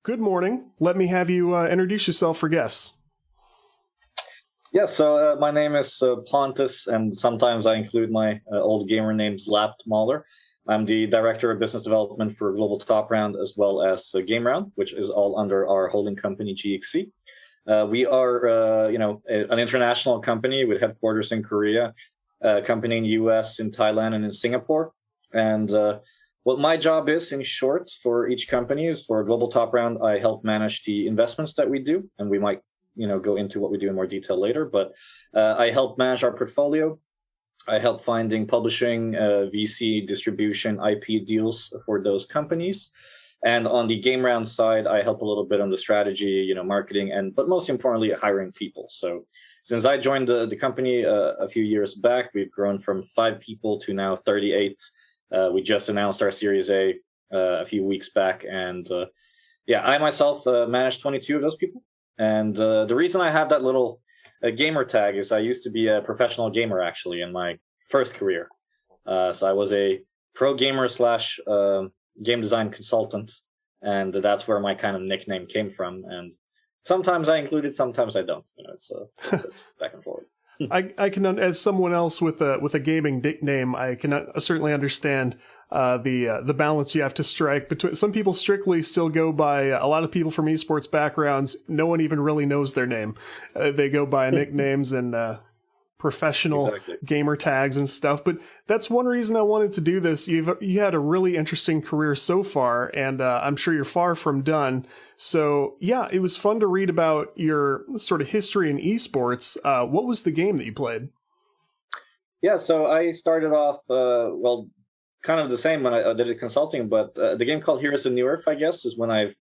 Good morning. Let me have you introduce yourself for guests. Yeah, so my name is Pontus, and sometimes I include my old gamer name Zlapped Mähler. I'm the Director of Business Development for Global Top Round as well as Game Round, which is all under our holding company GXC. We are, an international company with headquarters in Korea, a company in US, in Thailand, and in Singapore. And what my job is, in short, for each company is for Global Top Round, I help manage the investments that we do, and we might, go into what we do in more detail later. But I help manage our portfolio. I help finding publishing, VC distribution, IP deals for those companies. And on the Game Round side, I help a little bit on the strategy, marketing, but most importantly, hiring people. So since I joined the company a few years back, we've grown from 5 people to now 38. We just announced our Series A few weeks back. And I myself managed 22 of those people. And the reason I have that little gamer tag is I used to be a professional gamer, actually, in my first career. So I was a pro gamer slash game design consultant. And that's where my kind of nickname came from. And sometimes I include it, sometimes I don't. It's back and forth. I can, as someone else with a gaming nickname, I can certainly understand the balance you have to strike between. Some people strictly still go by, a lot of people from esports backgrounds, no one even really knows their name. They go by nicknames and professional gamer tags and stuff. But that's one reason I wanted to do this. You had a really interesting career so far, and I'm sure you're far from done. So yeah, it was fun to read about your sort of history in esports. What was the game that you played? Yeah, so I started off, kind of the same when I did the consulting, but the game called Heroes of New Earth, I guess, is when I,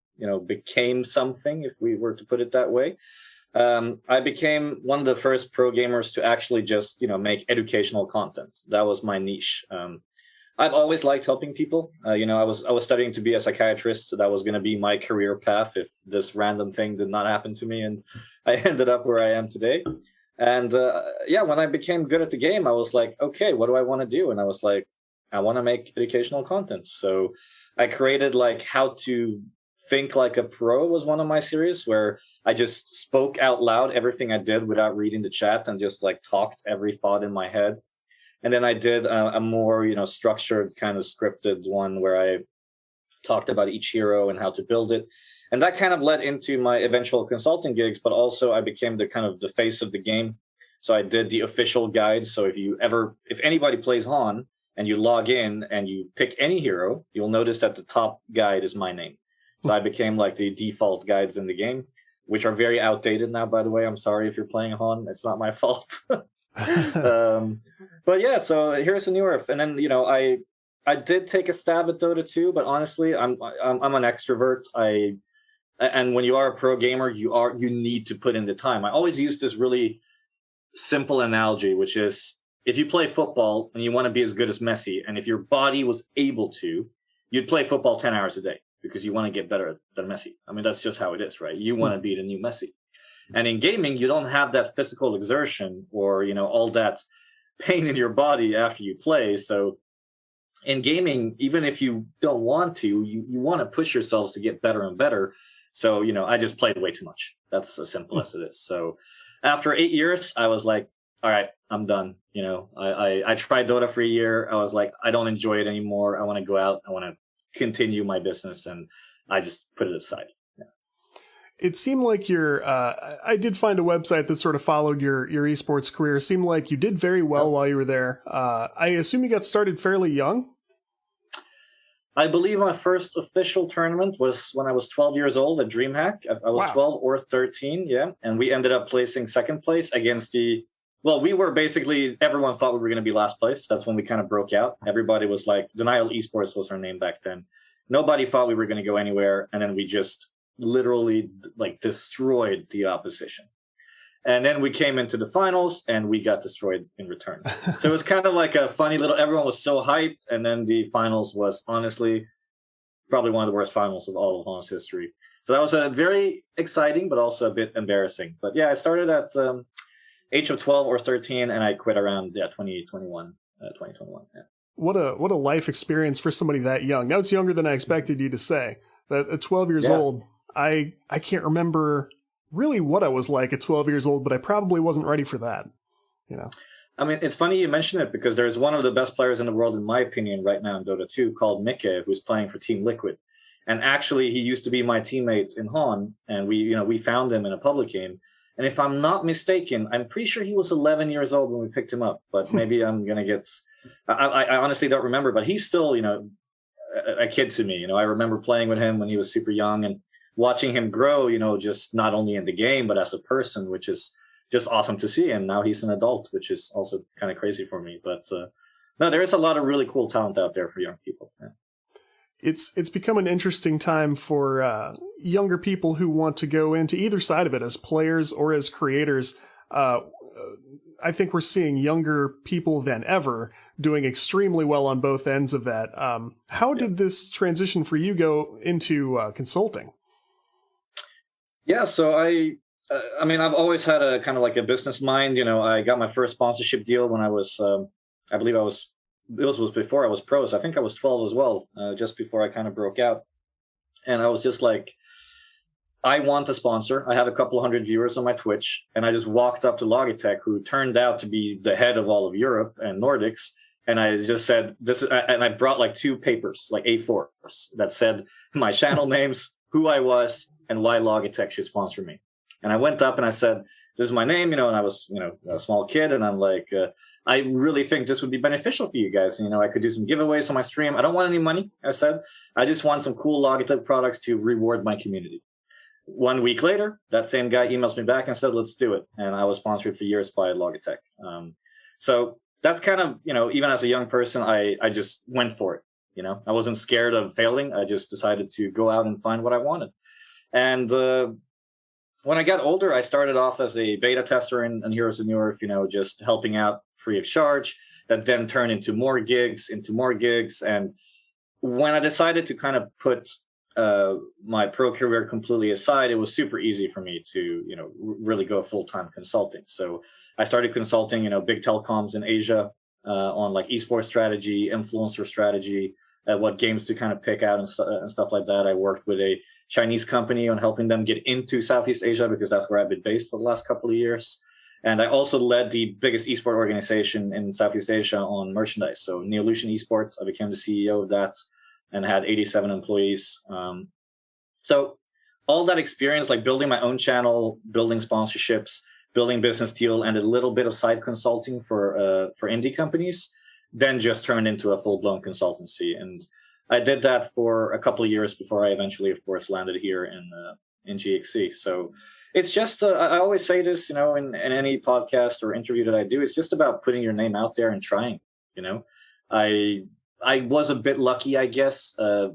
became something, if we were to put it that way. I became one of the first pro gamers to actually just, make educational content. That was my niche. I've always liked helping people. I was studying to be a psychiatrist. So that was going to be my career path if this random thing did not happen to me. And I ended up where I am today. And when I became good at the game, I was like, okay, what do I want to do? And I was like, I want to make educational content. So I created how to think like a pro was one of my series where I just spoke out loud everything I did without reading the chat and just talked every thought in my head. And then I did a more, structured kind of scripted one where I talked about each hero and how to build it. And that kind of led into my eventual consulting gigs, but also I became the face of the game. So I did the official guide. So if anybody plays Han and you log in and you pick any hero, you'll notice that the top guide is my name. So I became the default guides in the game, which are very outdated now, by the way. I'm sorry if you're playing Han. It's not my fault. But yeah, so here's the New Earth. And then, I did take a stab at Dota 2, but honestly, I'm an extrovert. And when you are a pro gamer, you need to put in the time. I always use this really simple analogy, which is if you play football and you want to be as good as Messi, and if your body was able to, you'd play football 10 hours a day. Because you want to get better than Messi. I mean, that's just how it is, right? You want to be the new Messi. And in gaming, you don't have that physical exertion or, all that pain in your body after you play. So in gaming, even if you don't want to, you want to push yourselves to get better and better. So, I just played way too much. That's as simple as it is. So after 8 years, I was like, all right, I'm done. I tried Dota for a year. I was like, I don't enjoy it anymore. I want to go out. I want to continue my business, and I just put it aside. Yeah. It seemed like I did find a website that sort of followed your esports career. It seemed like you did very well while you were there. I assume you got started fairly young? I believe my first official tournament was when I was 12 years old at DreamHack. I was 12 or 13, yeah. And we ended up placing second place against we were basically, everyone thought we were going to be last place. That's when we kind of broke out. Everybody was like, Denial Esports was our name back then. Nobody thought we were going to go anywhere. And then we just literally destroyed the opposition. And then we came into the finals and we got destroyed in return. So it was kind of like a funny everyone was so hyped. And then the finals was honestly probably one of the worst finals of all of Hon's history. So that was a very exciting, but also a bit embarrassing. But yeah, I started at age of 12 or 13, and I quit around 2021. Yeah. What a life experience for somebody that young. Now it's younger than I expected you to say. That at 12 years old, I can't remember really what I was like at 12 years old, but I probably wasn't ready for that, you know. I mean, it's funny you mention it because there's one of the best players in the world, in my opinion, right now in Dota 2 called Mikke, who's playing for Team Liquid. And actually, he used to be my teammate in Han, and we found him in a public game. And if I'm not mistaken, I'm pretty sure he was 11 years old when we picked him up. But maybe I'm gonna get. I honestly don't remember, but he's still, a kid to me. I remember playing with him when he was super young and watching him grow. Just not only in the game but as a person, which is just awesome to see. And now he's an adult, which is also kind of crazy for me. But no, there is a lot of really cool talent out there for young people. Yeah. It's become an interesting time for younger people who want to go into either side of it as players or as creators. I think we're seeing younger people than ever doing extremely well on both ends of that. How did this transition for you go into consulting? Yeah, so I mean, I've always had a kind of like a business mind. I got my first sponsorship deal when I was, I believe it was before I was pro. So I think I was 12 as well, just before I kind of broke out. And I was just like, I want a sponsor. I have a couple hundred viewers on my Twitch. And I just walked up to Logitech, who turned out to be the head of all of Europe and Nordics. And I just said, and I brought like 2 papers, like A4s, that said my channel names, who I was, and why Logitech should sponsor me. And I went up and I said, this is my name, and I was, a small kid. And I'm like, I really think this would be beneficial for you guys. I could do some giveaways on my stream. I don't want any money, I said. I just want some cool Logitech products to reward my community. 1 week later, that same guy emails me back and said, let's do it. And I was sponsored for years by Logitech. So that's kind of, even as a young person, I just went for it. I wasn't scared of failing. I just decided to go out and find what I wanted. And when I got older, I started off as a beta tester in Heroes of New Earth, just helping out free of charge. That then turned into more gigs. And when I decided to kind of put my pro career completely aside, it was super easy for me to, really go full-time consulting. So I started consulting, big telecoms in Asia on like esports strategy, influencer strategy, what games to kind of pick out and stuff like that. I worked with a Chinese company on helping them get into Southeast Asia because that's where I've been based for the last couple of years. And I also led the biggest esport organization in Southeast Asia on merchandise. So Neolution Esports, I became the CEO of that and had 87 employees. So all that experience, like building my own channel, building sponsorships, building business deal, and a little bit of side consulting for indie companies, then just turned into a full-blown consultancy. And I did that for a couple of years before I eventually, of course, landed here in GXC. So it's just, I always say this, in any podcast or interview that I do, it's just about putting your name out there and trying. I was a bit lucky, I guess.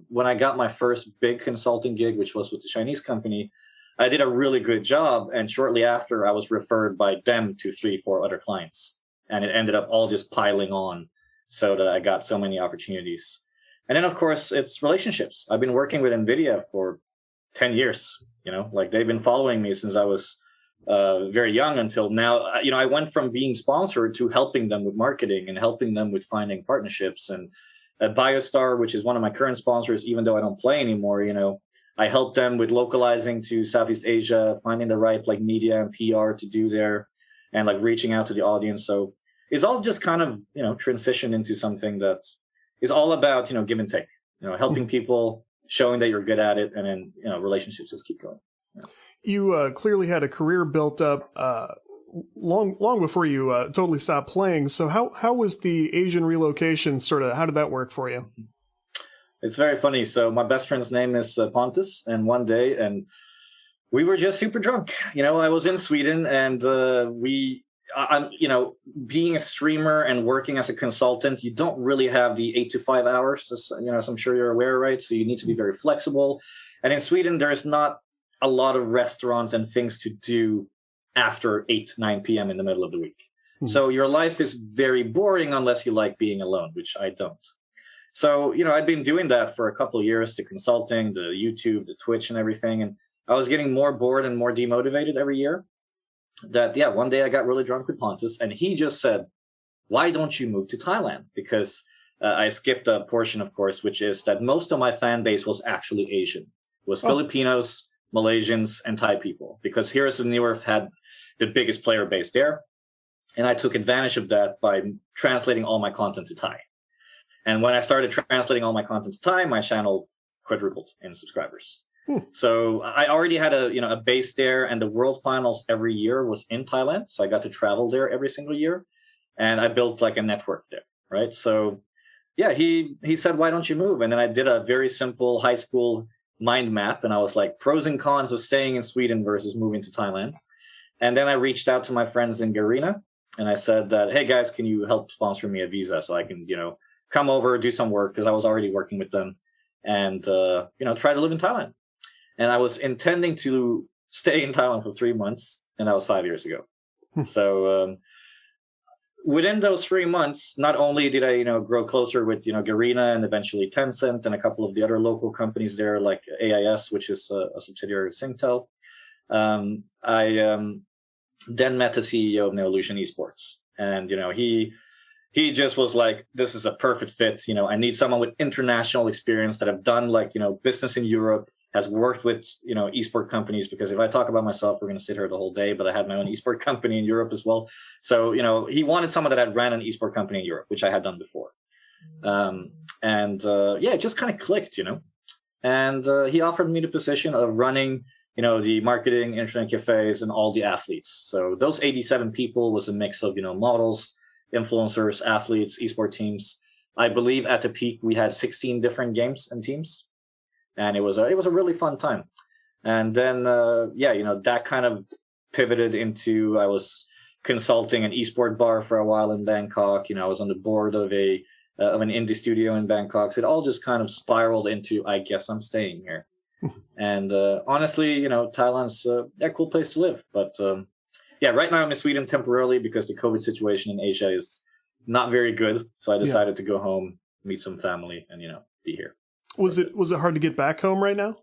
When I got my first big consulting gig, which was with the Chinese company, I did a really good job. And shortly after, I was referred by them to 3-4 other clients. And it ended up all just piling on so that I got so many opportunities. And then, of course, it's relationships. I've been working with NVIDIA for 10 years. Like they've been following me since I was very young until now. I went from being sponsored to helping them with marketing and helping them with finding partnerships. And at BioStar, which is one of my current sponsors, even though I don't play anymore, I helped them with localizing to Southeast Asia, finding the right like media and PR to do there, and like reaching out to the audience. So it's all just kind of, transitioned into something that is all about, give and take, helping people, showing that you're good at it, and then, relationships just keep going. Yeah. You clearly had a career built up long before you totally stopped playing. So how was the Asian relocation how did that work for you? It's very funny. So my best friend's name is Pontus, and one day, and we were just super drunk. I was in Sweden, and I'm, being a streamer and working as a consultant, you don't really have the 8 to 5 hours, as I'm sure you're aware, right? So you need to be very flexible. And in Sweden, there's not a lot of restaurants and things to do after 8, 9 p.m. in the middle of the week. Mm-hmm. So your life is very boring unless you like being alone, which I don't. So, I'd been doing that for a couple of years, the consulting, the YouTube, the Twitch and everything. And I was getting more bored and more demotivated every year. One day I got really drunk with Pontus, and he just said, why don't you move to Thailand? Because I skipped a portion, of course, which is that most of my fan base was actually Asian. It was Filipinos, Malaysians, and Thai people, because Heroes of Newerth had the biggest player base there. And I took advantage of that by translating all my content to Thai. And when I started translating all my content to Thai, my channel quadrupled in subscribers. So I already had a base there, and the World Finals every year was in Thailand. So I got to travel there every single year, and I built like a network there, right? So yeah, he said, why don't you move? And then I did a very simple high school mind map, and I was like, pros and cons of staying in Sweden versus moving to Thailand. And then I reached out to my friends in Garina, and I said that, hey guys, can you help sponsor me a visa so I can, come over, do some work, because I was already working with them, and try to live in Thailand. And I was intending to stay in Thailand for 3 months, and that was 5 years ago. So within those 3 months, not only did I, grow closer with, Garena and eventually Tencent and a couple of the other local companies there, like AIS, which is a subsidiary of Singtel. I then met the CEO of Neolution Esports, and he just was like, this is a perfect fit. I need someone with international experience that have done business in Europe, has worked with esport companies, because if I talk about myself, we're going to sit here the whole day, but I had my own esport company in Europe as well. So he wanted someone that had ran an esport company in Europe, which I had done before. It just kind of clicked, and he offered me the position of running the marketing, internet cafes, and all the athletes. So those 87 people was a mix of models, influencers, athletes, esport teams. I believe at the peak we had 16 different games and teams. And it was a really fun time. And then, that kind of pivoted into, I was consulting an esport bar for a while in Bangkok. I was on the board of an indie studio in Bangkok. So it all just kind of spiraled into, I guess I'm staying here. And honestly, Thailand's a cool place to live. But right now I'm in Sweden temporarily because the COVID situation in Asia is not very good. So I decided to go home, meet some family, and, be here. Was it hard to get back home right now?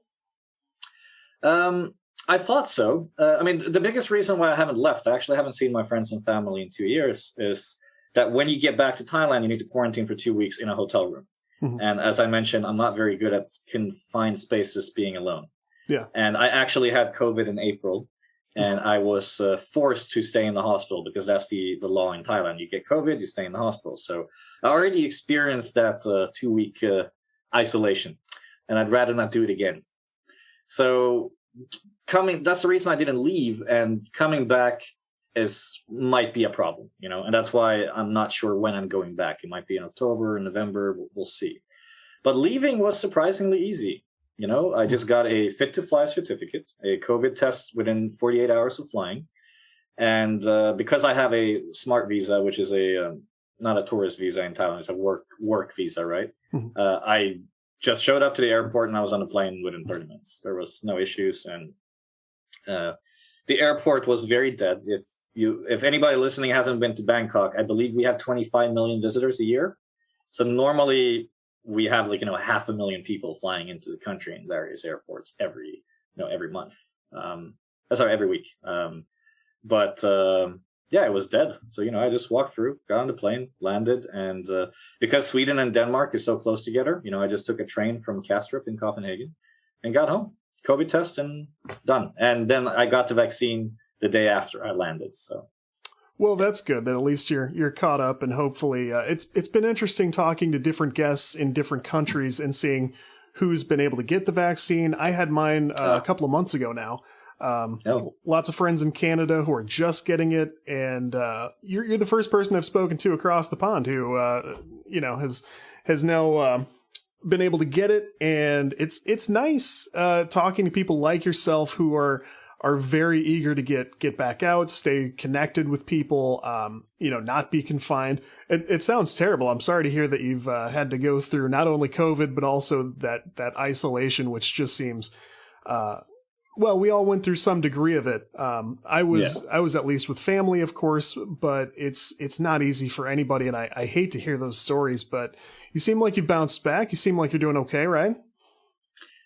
I thought so. The biggest reason why I haven't left, I actually haven't seen my friends and family in 2 years, is that when you get back to Thailand, you need to quarantine for 2 weeks in a hotel room. Mm-hmm. And as I mentioned, I'm not very good at confined spaces being alone. Yeah. And I actually had COVID in April, and I was forced to stay in the hospital because that's the law in Thailand. You get COVID, you stay in the hospital. So I already experienced that 2-week isolation, and I'd rather not do it again. So that's the reason I didn't leave, and coming back might be a problem, and that's why I'm not sure when I'm going back. It might be in October or November, we'll see. But leaving was surprisingly easy. I just got a fit to fly certificate, a COVID test within 48 hours of flying. And because I have a smart visa, which is not a tourist visa in Thailand, it's a work visa, right? Mm-hmm. I just showed up to the airport and I was on a plane within 30 minutes. There was no issues, and the airport was very dead. If anybody listening hasn't been to Bangkok, I believe we have 25 million visitors a year. So normally we have 500,000 people flying into the country in various airports every month. Every week. It was dead. So, I just walked through, got on the plane, landed, and because Sweden and Denmark is so close together, I just took a train from Kastrup in Copenhagen and got home. COVID test and done. And then I got the vaccine the day after I landed. So, well, that's good that at least you're caught up, and hopefully it's been interesting talking to different guests in different countries and seeing who's been able to get the vaccine. I had mine a couple of months ago now. Lots of friends in Canada who are just getting it, and you're the first person I've spoken to across the pond who has now been able to get it, and it's nice talking to people like yourself who are very eager to get back out, stay connected with people, not be confined. It sounds terrible. I'm sorry to hear that you've had to go through not only COVID, but also that isolation, which just seems, we all went through some degree of it. I was at least with family, of course, but it's not easy for anybody. And I hate to hear those stories, but you seem like you've bounced back. You seem like you're doing okay, right?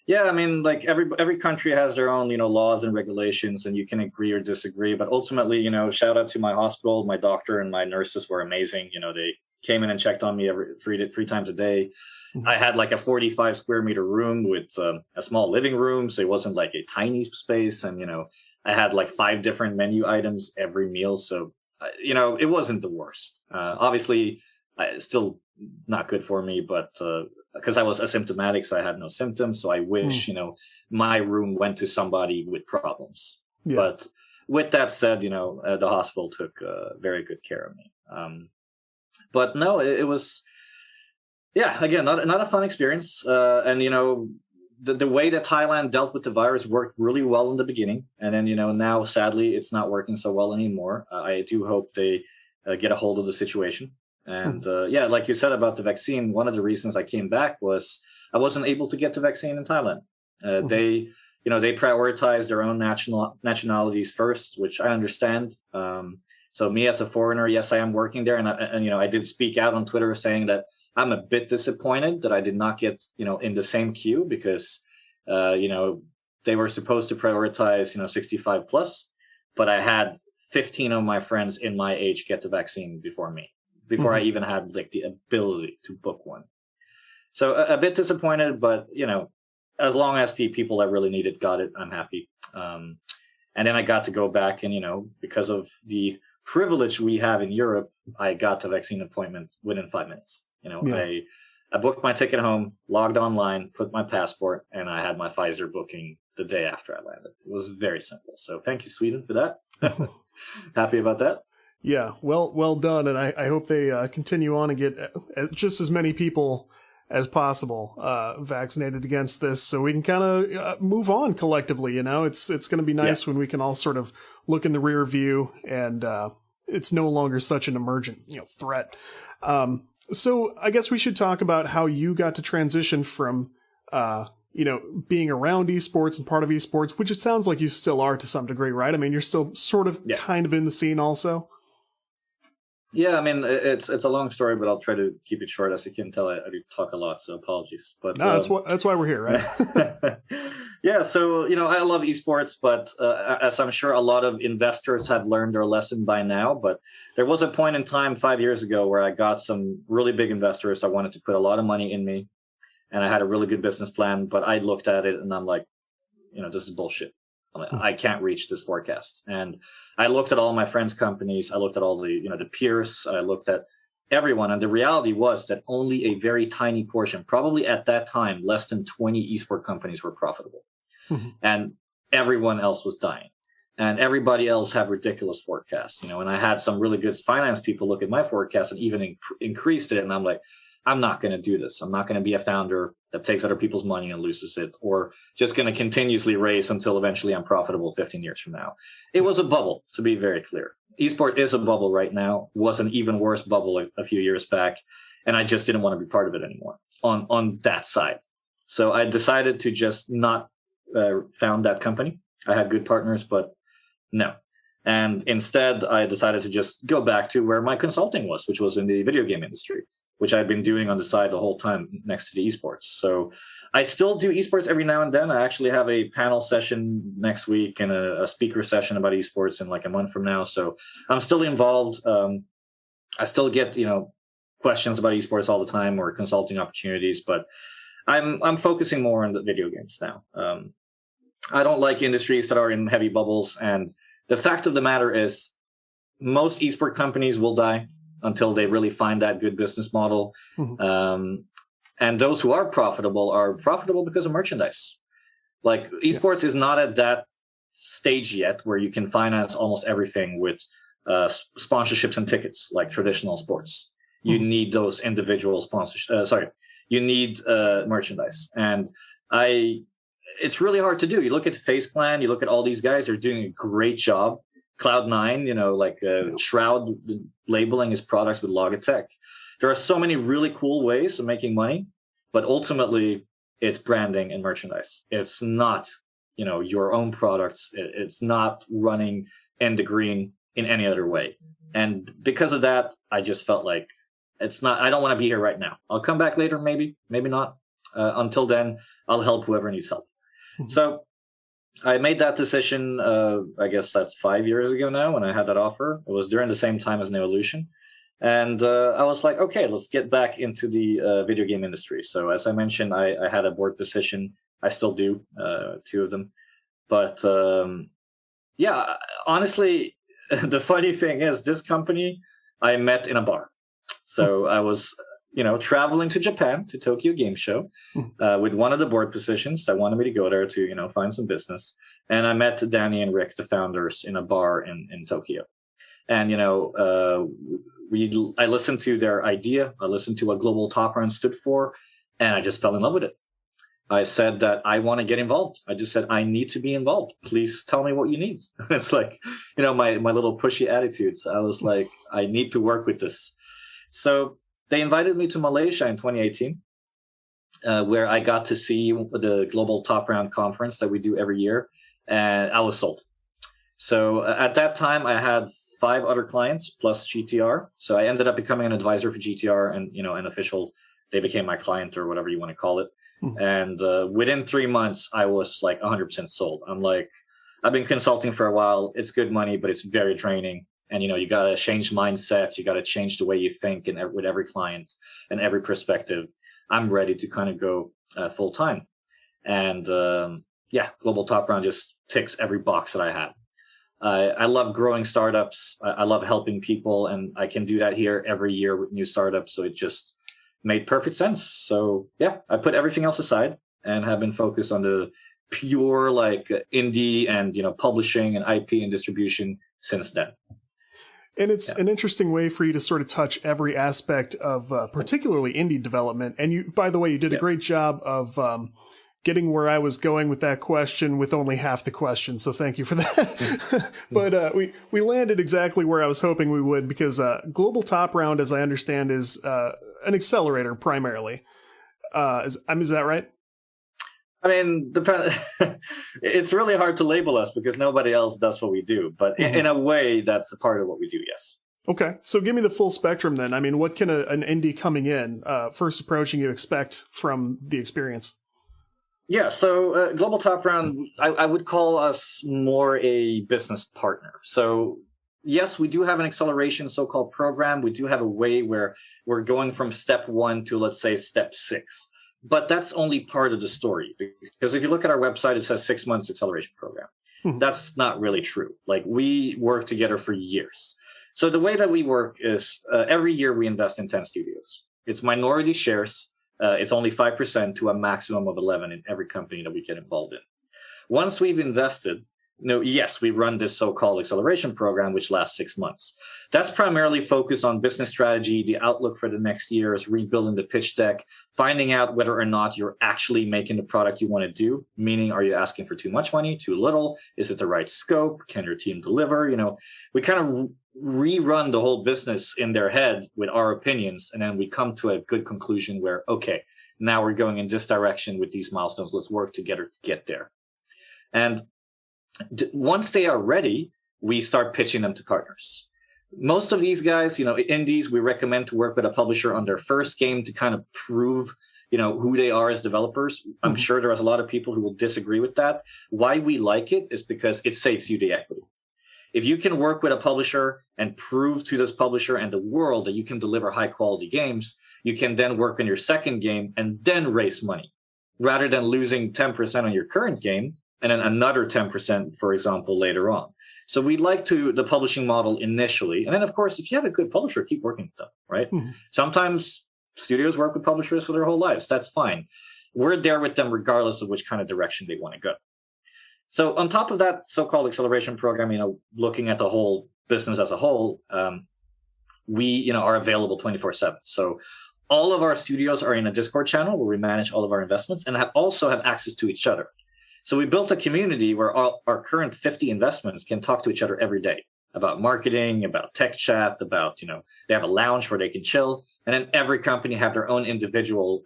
Yeah, every country has their own, laws and regulations, and you can agree or disagree. But ultimately, shout out to my hospital, my doctor, and my nurses were amazing. They came in and checked on me every three times a day. Mhm. I had like a 45 square meter room with a small living room, so it wasn't like a tiny space. And I had like 5 different menu items every meal, so it wasn't the worst. Obviously, still not good for me, but because I was asymptomatic, so I had no symptoms. So I wish my room went to somebody with problems. Yeah. But with that said, the hospital took very good care of me. But no, it was, yeah, again, not a fun experience. And the way that Thailand dealt with the virus worked really well in the beginning, and then now sadly it's not working so well anymore. I do hope they get a hold of the situation. And yeah, like you said about the vaccine, one of the reasons I came back was I wasn't able to get the vaccine in Thailand. They prioritize their own nationalities first, which I understand. So me as a foreigner, yes, I am working there, and I did speak out on Twitter saying that I'm a bit disappointed that I did not get in the same queue, because they were supposed to prioritize 65 plus, but I had 15 of my friends in my age get the vaccine before me, before I even had like the ability to book one. So a bit disappointed, but as long as the people that really need it got it, I'm happy. And then I got to go back, and because of the privilege we have in Europe, I got the vaccine appointment within 5 minutes. I booked my ticket home, logged online, put my passport, and I had my Pfizer booking the day after I landed. It was very simple. So thank you, Sweden, for that. Happy about that. Yeah, well done, and I hope they continue on and get just as many people as possible vaccinated against this, so we can kind of move on collectively. It's going to be nice when we can all sort of look in the rear view, and it's no longer such an emergent threat. So I guess we should talk about how you got to transition from being around esports and part of esports, which it sounds like you still are to some degree, right? I mean, you're still sort of kind of in the scene also. Yeah, I mean, it's a long story, but I'll try to keep it short. As you can tell, I do talk a lot, so apologies. But no, that's why we're here, right? Yeah, so I love esports, but as I'm sure a lot of investors have learned their lesson by now. But there was a point in time 5 years ago where I got some really big investors that wanted to put a lot of money in me, and I had a really good business plan. But I looked at it and I'm like, this is bullshit. I can't reach this forecast. And I looked at all my friends' companies. I looked at all the, the peers. I looked at everyone. And the reality was that only a very tiny portion, probably at that time, less than 20 esport companies were profitable. And everyone else was dying. And everybody else had ridiculous forecasts, and I had some really good finance people look at my forecast and even increased it. And I'm like, I'm not going to do this. I'm not going to be a founder that takes other people's money and loses it, or just going to continuously raise until eventually I'm profitable 15 years from now. It was a bubble, to be very clear. Esport is a bubble right now. Was an even worse bubble a few years back, and I just didn't want to be part of it anymore on that side. So I decided to just not found that company. I had good partners, but no. And instead, I decided to just go back to where my consulting was, which was in the video game industry, which I've been doing on the side the whole time next to the esports. So I still do esports every now and then. I actually have a panel session next week and a speaker session about esports in like a month from now. So I'm still involved. I still get, questions about esports all the time, or consulting opportunities, but I'm focusing more on the video games now. I don't like industries that are in heavy bubbles. And the fact of the matter is most esport companies will die until they really find that good business model. And those who are profitable because of merchandise. Like esports is not at that stage yet where you can finance almost everything with sponsorships and tickets like traditional sports. You need those individual sponsorships. You need merchandise. And it's really hard to do. You look at FaZe Clan, you look at all these guys, they're doing a great job. Cloud9, Shroud labeling his products with Logitech. There are so many really cool ways of making money, but ultimately it's branding and merchandise. It's not, your own products. It's not running in the green in any other way. And because of that, I just felt like I don't want to be here right now. I'll come back later, maybe not. Until then, I'll help whoever needs help. So I made that decision, I guess that's 5 years ago now when I had that offer. It was during the same time as Nevolution. And I was like, okay, let's get back into the video game industry. So as I mentioned, I had a board position. I still do, two of them. But yeah, honestly, the funny thing is this company I met in a bar. So I was, traveling to Japan to Tokyo Game Show with one of the board positions that wanted me to go there to, find some business. And I met Danny and Rick, the founders, in a bar in Tokyo. And, I listened to their idea. I listened to what Global Top Run stood for, and I just fell in love with it. I said that I want to get involved. I just said, I need to be involved. Please tell me what you need. It's like, my little pushy attitudes. I was like, I need to work with this. So they invited me to Malaysia in 2018, where I got to see the Global Top Round conference that we do every year. And I was sold. So at that time, I had 5 other clients plus GTR. So I ended up becoming an advisor for GTR and, an official, they became my client or whatever you want to call it. And within 3 months, I was like 100% sold. I'm like, I've been consulting for a while. It's good money, but it's very draining. And, you got to change mindset. You got to change the way you think and with every client and every perspective. I'm ready to kind of go full time. And Global Top Round just ticks every box that I have. I love growing startups. I love helping people, and I can do that here every year with new startups. So it just made perfect sense. So yeah, I put everything else aside and have been focused on the pure indie and publishing and IP and distribution since then. And it's an interesting way for you to sort of touch every aspect of particularly indie development. And you, by the way, you did a great job of getting where I was going with that question with only half the question. So thank you for that. But we landed exactly where I was hoping we would, because Global Top Round, as I understand, is an accelerator primarily. Is that right? I mean, it's really hard to label us because nobody else does what we do. But in a way, that's a part of what we do, yes. Okay. So give me the full spectrum then. I mean, what can an indie coming in, first approaching, you expect from the experience? Yeah, so Global Top Round, I would call us more a business partner. So yes, we do have an acceleration so-called program. We do have a way where we're going from step 1 to, let's say, step 6. But that's only part of the story. Because if you look at our website, it says 6 months acceleration program. That's not really true. Like, we work together for years. So the way that we work is every year we invest in 10 studios. It's minority shares. It's only 5% to a maximum of 11 in every company that we get involved in. Once we've invested, yes, we run this so-called acceleration program, which lasts 6 months. That's primarily focused on business strategy, the outlook for the next year is rebuilding the pitch deck, finding out whether or not you're actually making the product you want to do, meaning are you asking for too much money, too little? Is it the right scope? Can your team deliver? We kind of rerun the whole business in their head with our opinions, and then we come to a good conclusion where, okay, now we're going in this direction with these milestones. Let's work together to get there. And once they are ready, we start pitching them to partners. Most of these guys, indies, we recommend to work with a publisher on their first game to kind of prove, who they are as developers. I'm sure there's a lot of people who will disagree with that. Why we like it is because it saves you the equity. If you can work with a publisher and prove to this publisher and the world that you can deliver high quality games, you can then work on your second game and then raise money, rather than losing 10% on your current game and then another 10%, for example, later on. So we like the publishing model initially. And then, of course, if you have a good publisher, keep working with them, right? Sometimes studios work with publishers for their whole lives. That's fine. We're there with them regardless of which kind of direction they want to go. So on top of that so-called acceleration program, looking at the whole business as a whole, we, are available 24/7. So all of our studios are in a Discord channel where we manage all of our investments and also have access to each other. So we built a community where our current 50 investments can talk to each other every day about marketing, about tech chat, about, they have a lounge where they can chill. And then every company have their own individual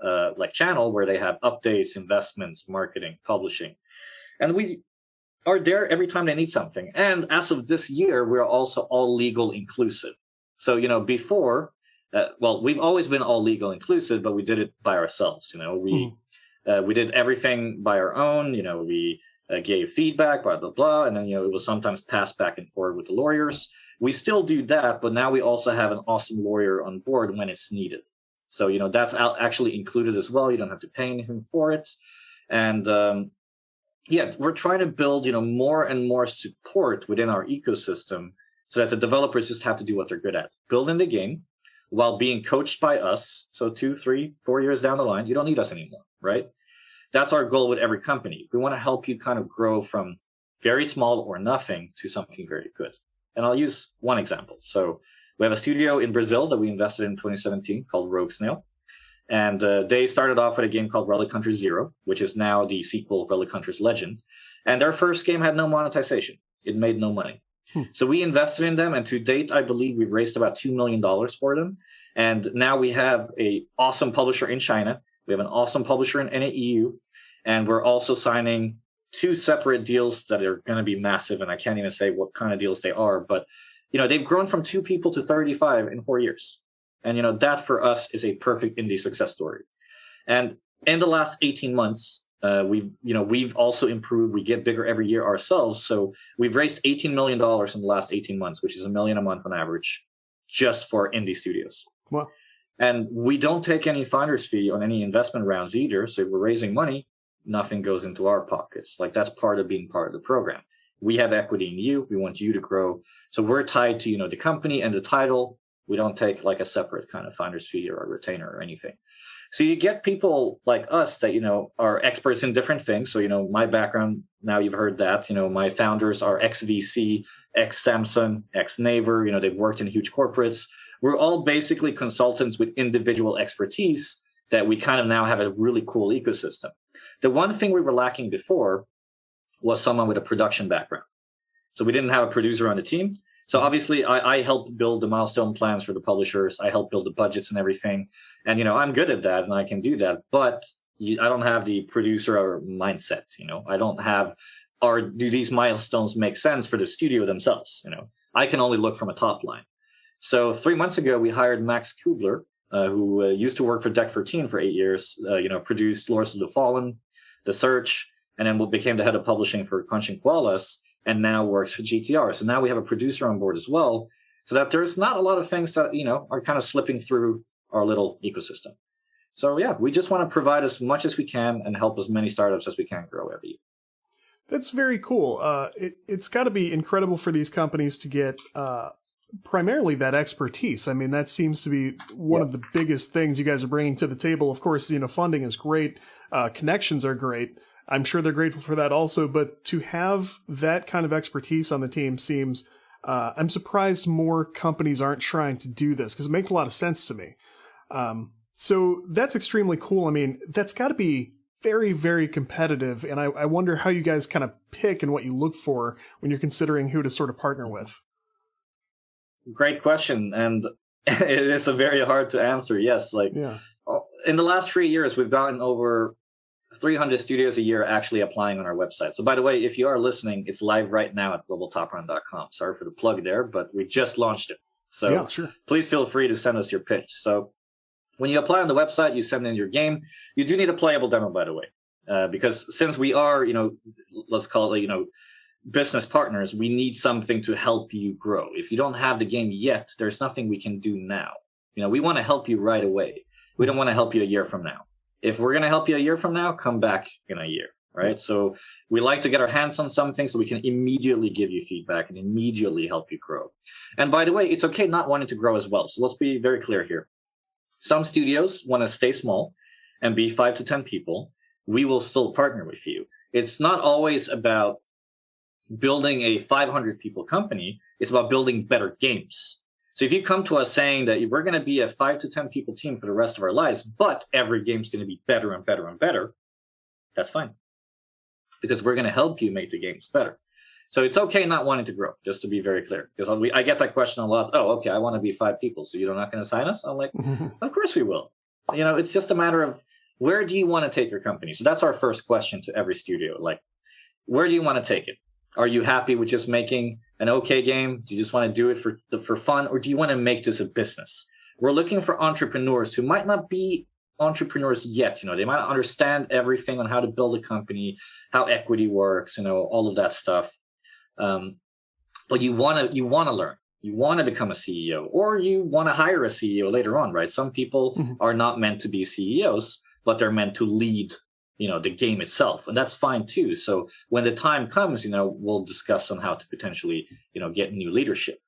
channel where they have updates, investments, marketing, publishing. And we are there every time they need something. And as of this year, we're also all legal inclusive. So, before, we've always been all legal inclusive, but we did it by ourselves. We did everything by our own. We gave feedback, blah, blah, blah. And then, it was sometimes passed back and forth with the lawyers. We still do that, but now we also have an awesome lawyer on board when it's needed. So, that's actually included as well. You don't have to pay anything for it. And we're trying to build, more and more support within our ecosystem so that the developers just have to do what they're good at, building the game while being coached by us. So 2, 3, 4 years down the line, you don't need us anymore, right? That's our goal with every company. We want to help you kind of grow from very small or nothing to something very good. And I'll use one example. So we have a studio in Brazil that we invested in 2017 called Rogue Snail. And they started off with a game called Relic Hunters Zero, which is now the sequel, Relic Hunters Legend. And their first game had no monetization. It made no money. So we invested in them. And to date, I believe we've raised about $2 million for them. And now we have an awesome publisher in China. We have an awesome publisher in the EU. And we're also signing 2 separate deals that are going to be massive. And I can't even say what kind of deals they are. But, they've grown from 2 people to 35 in 4 years. And, that for us is a perfect indie success story. And in the last 18 months, we've also improved. We get bigger every year ourselves. So we've raised $18 million in the last 18 months, which is $1 million a month on average, just for indie studios. Wow. And we don't take any finder's fee on any investment rounds either. So if we're raising money, nothing goes into our pockets. Like, that's part of being part of the program. We have equity in you. We want you to grow. So we're tied to, the company and the title. We don't take like a separate kind of finder's fee or a retainer or anything. So you get people like us that, are experts in different things. So, my background, now you've heard that, my founders are ex-VC, ex-Samsung, ex-Naver, they've worked in huge corporates. We're all basically consultants with individual expertise that we kind of now have a really cool ecosystem. The one thing we were lacking before was someone with a production background. So we didn't have a producer on the team. So obviously I helped build the milestone plans for the publishers. I helped build the budgets and everything. And, I'm good at that and I can do that, but I don't have the producer or mindset. I don't have, or do these milestones make sense for the studio themselves? I can only look from a top line. So 3 months ago, we hired Max Kubler, who used to work for Deck 13 for 8 years, produced Lords of the Fallen, The Search, and then became the head of publishing for Crunching Koalas, and now works for GTR. So now we have a producer on board as well, so that there's not a lot of things that, are kind of slipping through our little ecosystem. So yeah, we just want to provide as much as we can and help as many startups as we can grow every year. That's very cool. It's got to be incredible for these companies to get primarily that expertise. I mean, that seems to be one of the biggest things you guys are bringing to the table. Of course, funding is great. Connections are great. I'm sure they're grateful for that also, but to have that kind of expertise on the team seems, I'm surprised more companies aren't trying to do this because it makes a lot of sense to me. So that's extremely cool. I mean, that's got to be very, very competitive. And I wonder how you guys kind of pick and what you look for when you're considering who to sort of partner with. Great question. And it's a very hard to answer. Yes. In the last 3 years, we've gotten over 300 studios a year actually applying on our website. So by the way, if you are listening, it's live right now at globaltoprun.com. Sorry for the plug there, but we just launched it. So yeah, sure. Please feel free to send us your pitch. So when you apply on the website, you send in your game. You do need a playable demo, by the way, because since we are, let's call it, business partners, we need something to help you grow. If you don't have the game yet, there's nothing we can do now. We want to help you right away. We don't want to help you a year from now. If we're going to help you a year from now, come back in a year, right? So we like to get our hands on something so we can immediately give you feedback and immediately help you grow. And by the way, it's okay not wanting to grow as well. So let's be very clear here. Some studios want to stay small and be 5 to 10 people. We will still partner with you. It's not always about building a 500 people company. It's about building better games. So if you come to us saying that we're going to be a 5 to 10 people team for the rest of our lives, but every game's going to be better and better and better, that's fine. Because we're going to help you make the games better. So it's okay not wanting to grow, just to be very clear. Because I get that question a lot. Oh, okay, I want to be 5 people, so you're not going to sign us? I'm like, of course we will. It's just a matter of where do you want to take your company? So that's our first question to every studio. Like, where do you want to take it? Are you happy with just making an okay game? Do you just want to do it for fun? Or do you want to make this a business? We're looking for entrepreneurs who might not be entrepreneurs yet. They might not understand everything on how to build a company, how equity works, all of that stuff. But you want to learn. you want to become a CEO, or you want to hire a CEO later on, right? Some people are not meant to be CEOs, but they're meant to lead, the game itself. And that's fine too. So when the time comes, we'll discuss on how to potentially, get new leadership.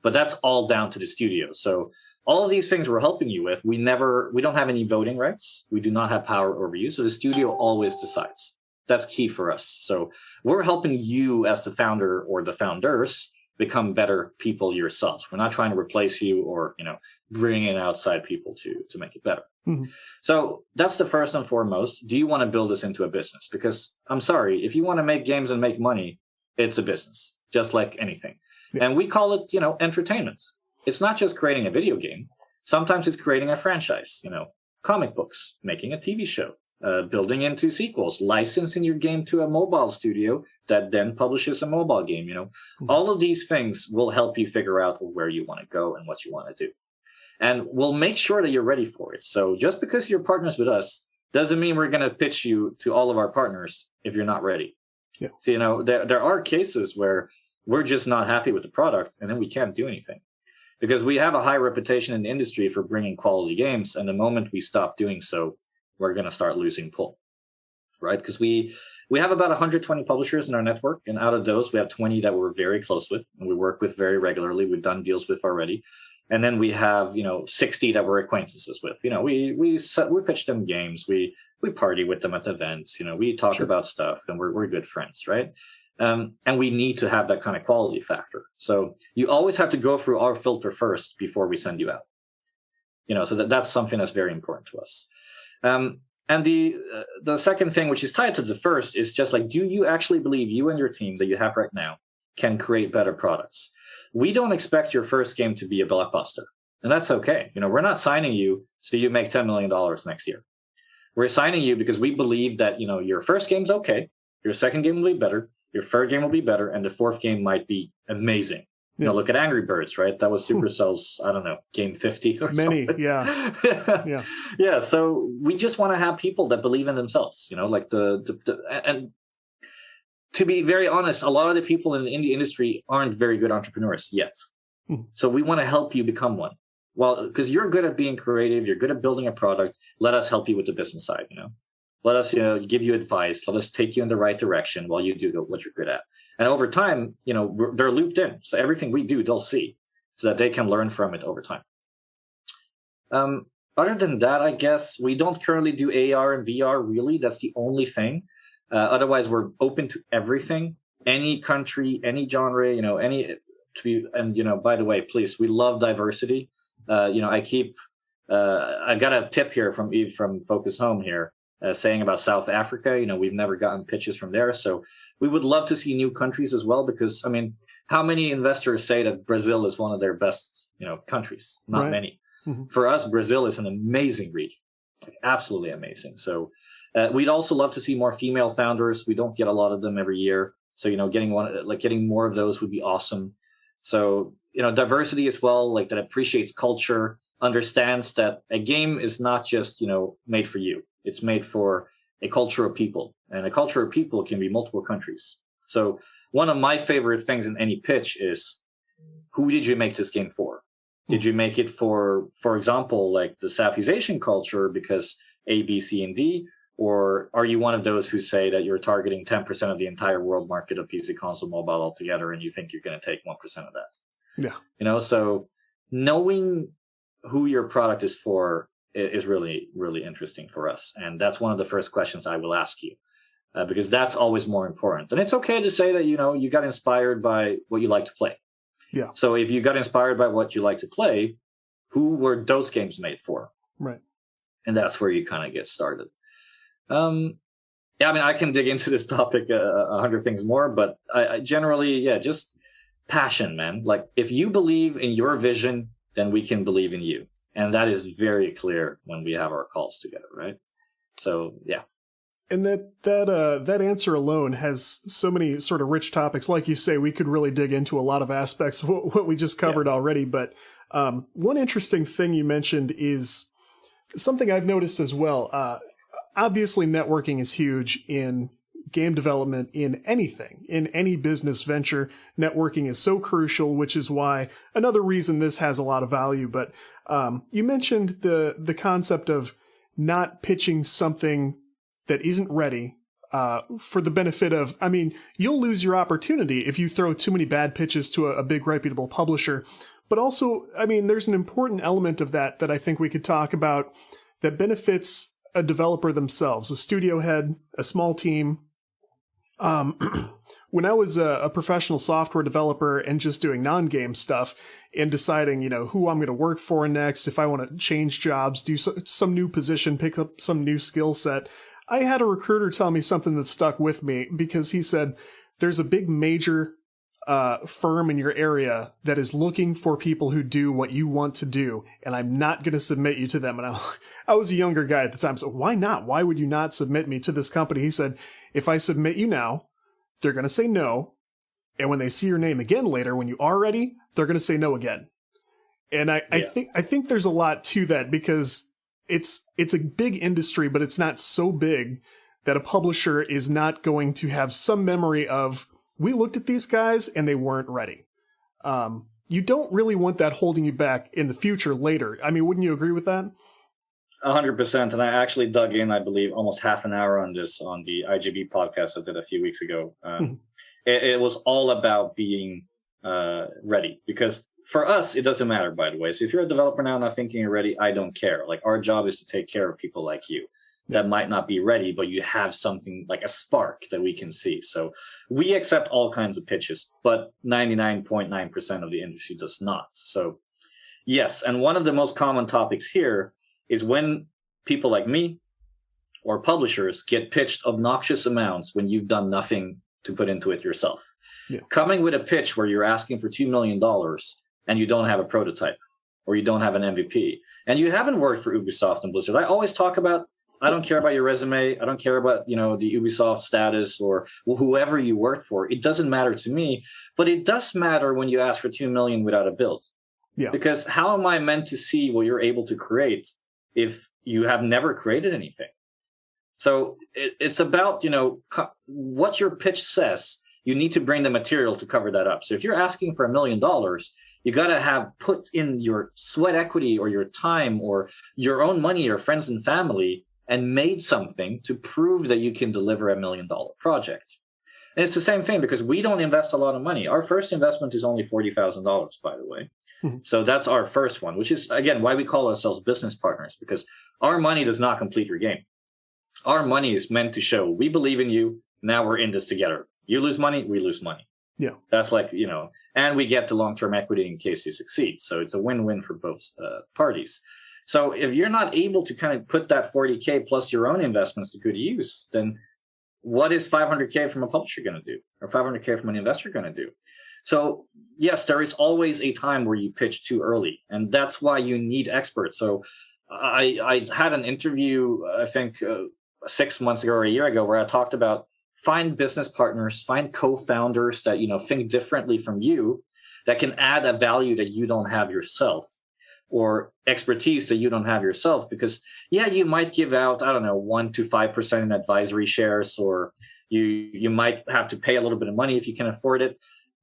But that's all down to the studio. So all of these things we're helping you with, we don't have any voting rights. We do not have power over you. So the studio always decides. That's key for us. So we're helping you as the founder or the founders become better people yourselves. We're not trying to replace you or, bring in outside people to make it better. So that's the first and foremost. Do you want to build this into a business? Because I'm sorry, if you want to make games and make money, it's a business, just like anything. Yeah. And we call it, entertainment. It's not just creating a video game. Sometimes it's creating a franchise, comic books, making a TV show, building into sequels, licensing your game to a mobile studio that then publishes a mobile game. All of these things will help you figure out where you want to go and what you want to do. And we'll make sure that you're ready for it. So just because you're partners with us doesn't mean we're going to pitch you to all of our partners if you're not ready. Yeah. So, there are cases where we're just not happy with the product and then we can't do anything because we have a high reputation in the industry for bringing quality games. And the moment we stop doing so, we're going to start losing pull, right? Because we have about 120 publishers in our network. And out of those, we have 20 that we're very close with and we work with very regularly. We've done deals with already. And then we have, 60 that we're acquaintances with. We pitch them games. We party with them at events. We talk about stuff and we're good friends, right? And we need to have that kind of quality factor. So you always have to go through our filter first before we send you out. So that's something that's very important to us. And the second thing, which is tied to the first, is just like, do you actually believe you and your team that you have right now can create better products? We don't expect your first game to be a blockbuster, and that's okay. We're not signing you so you make $10 million next year. We're signing you because we believe that, your first game's okay, your second game will be better, your third game will be better, and the fourth game might be amazing. Yeah. Look at Angry Birds, right? That was Supercell's, I don't know, game 50 or something. Yeah. Yeah. Yeah. So we just want to have people that believe in themselves, like and to be very honest, a lot of the people in the indie industry aren't very good entrepreneurs yet. So we want to help you become one. Well, because you're good at being creative, you're good at building a product. Let us help you with the business side, Let us, give you advice. Let us take you in the right direction while you do what you're good at. And over time, they're looped in. So everything we do, they'll see so that they can learn from it over time. Other than that, I guess we don't currently do AR and VR, really. That's the only thing. Otherwise, we're open to everything, any country, any genre, by the way, please, we love diversity. I got a tip here from Eve from Focus Home here saying about South Africa. We've never gotten pitches from there. So we would love to see new countries as well, because, how many investors say that Brazil is one of their best, countries? Not right. Many. For us, Brazil is an amazing region, absolutely amazing. So we'd also love to see more female founders. We don't get a lot of them every year. So, getting more of those would be awesome. So, diversity as well, that appreciates culture, understands that a game is not just, made for you. It's made for a culture of people, and a culture of people can be multiple countries. So one of my favorite things in any pitch is, who did you make this game for? Did you make it for example, the Southeast Asian culture because A, B, C, and D? Or are you one of those who say that you're targeting 10% of the entire world market of PC, console, mobile altogether, and you think you're going to take 1% of that? Yeah. So knowing who your product is for is really, really interesting for us. And that's one of the first questions I will ask you, because that's always more important. And it's okay to say that, you got inspired by what you like to play. Yeah. So if you got inspired by what you like to play, who were those games made for? Right. And that's where you kind of get started. I can dig into this topic 100 things more, but I generally, just passion, man. If you believe in your vision, then we can believe in you. And that is very clear when we have our calls together, right? So, yeah. And that answer alone has so many sort of rich topics. Like you say, we could really dig into a lot of aspects of what we just covered already. But one interesting thing you mentioned is something I've noticed as well. Obviously, networking is huge in game development in anything, in any business venture. Networking is so crucial, which is why another reason this has a lot of value. But you mentioned the concept of not pitching something that isn't ready for the benefit of, I mean, you'll lose your opportunity if you throw too many bad pitches to a big reputable publisher. But also, I mean, there's an important element of that I think we could talk about that benefits a developer themselves, a studio head, a small team. When I was a professional software developer and just doing non-game stuff and deciding, who I'm going to work for next, if I want to change jobs, do some new position, pick up some new skill set, I had a recruiter tell me something that stuck with me because he said, there's a big major firm in your area that is looking for people who do what you want to do, and I'm not going to submit you to them. And I was a younger guy at the time, so why not? Why would you not submit me to this company? He said, if I submit you now, they're going to say no, and when they see your name again later, when you are ready, they're going to say no again. And I think there's a lot to that because it's a big industry, but it's not so big that a publisher is not going to have some memory of, we looked at these guys and they weren't ready. You don't really want that holding you back in the future later. I mean, wouldn't you agree with that? 100%. And I actually dug in, I believe, almost half an hour on this on the IGB podcast I did a few weeks ago. It was all about being ready, because for us, it doesn't matter, by the way. So if you're a developer now not thinking you're ready, I don't care. Like, our job is to take care of people like you that might not be ready, but you have something like a spark that we can see. So we accept all kinds of pitches, but 99.9% of the industry does not. So yes, and one of the most common topics here is when people like me or publishers get pitched obnoxious amounts when you've done nothing to put into it yourself. Yeah. Coming with a pitch where you're asking for $2 million and you don't have a prototype or you don't have an MVP and you haven't worked for Ubisoft and Blizzard. I always talk about, I don't care about your resume. I don't care about, the Ubisoft status or whoever you worked for. It doesn't matter to me, but it does matter when you ask for 2 million without a build. Yeah. Because how am I meant to see what you're able to create if you have never created anything? So it's about, what your pitch says. You need to bring the material to cover that up. So if you're asking for $1 million, you got to have put in your sweat equity or your time or your own money or friends and family and made something to prove that you can deliver $1 million project. And it's the same thing because we don't invest a lot of money. Our first investment is only $40,000, by the way. So that's our first one, which is, again, why we call ourselves business partners, because our money does not complete your game. Our money is meant to show we believe in you. Now we're in this together. You lose money, we lose money. Yeah. That's like, and we get the long-term equity in case you succeed. So it's a win-win for both parties. So if you're not able to kind of put that 40K plus your own investments to good use, then what is 500K from a publisher going to do, or 500K from an investor going to do? So yes, there is always a time where you pitch too early, and that's why you need experts. So I had an interview, I think 6 months ago or a year ago, where I talked about find business partners, find co-founders that, think differently from you, that can add a value that you don't have yourself, or expertise that you don't have yourself. Because you might give out, 1 to 5% in advisory shares, or you might have to pay a little bit of money if you can afford it,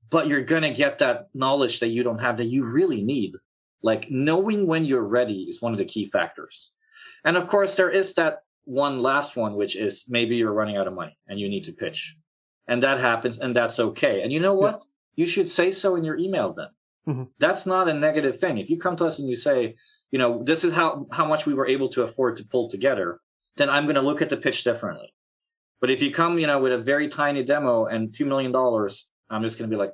but you're going to get that knowledge that you don't have that you really need. Like, knowing when you're ready is one of the key factors. And of course, there is that one last one, which is maybe you're running out of money and you need to pitch. And that happens, and that's okay. And you know what? You should say so in your email then. That's not a negative thing. If you come to us and you say, this is how much we were able to afford to pull together, then I'm going to look at the pitch differently. But if you come, with a very tiny demo and $2 million, I'm just going to be like,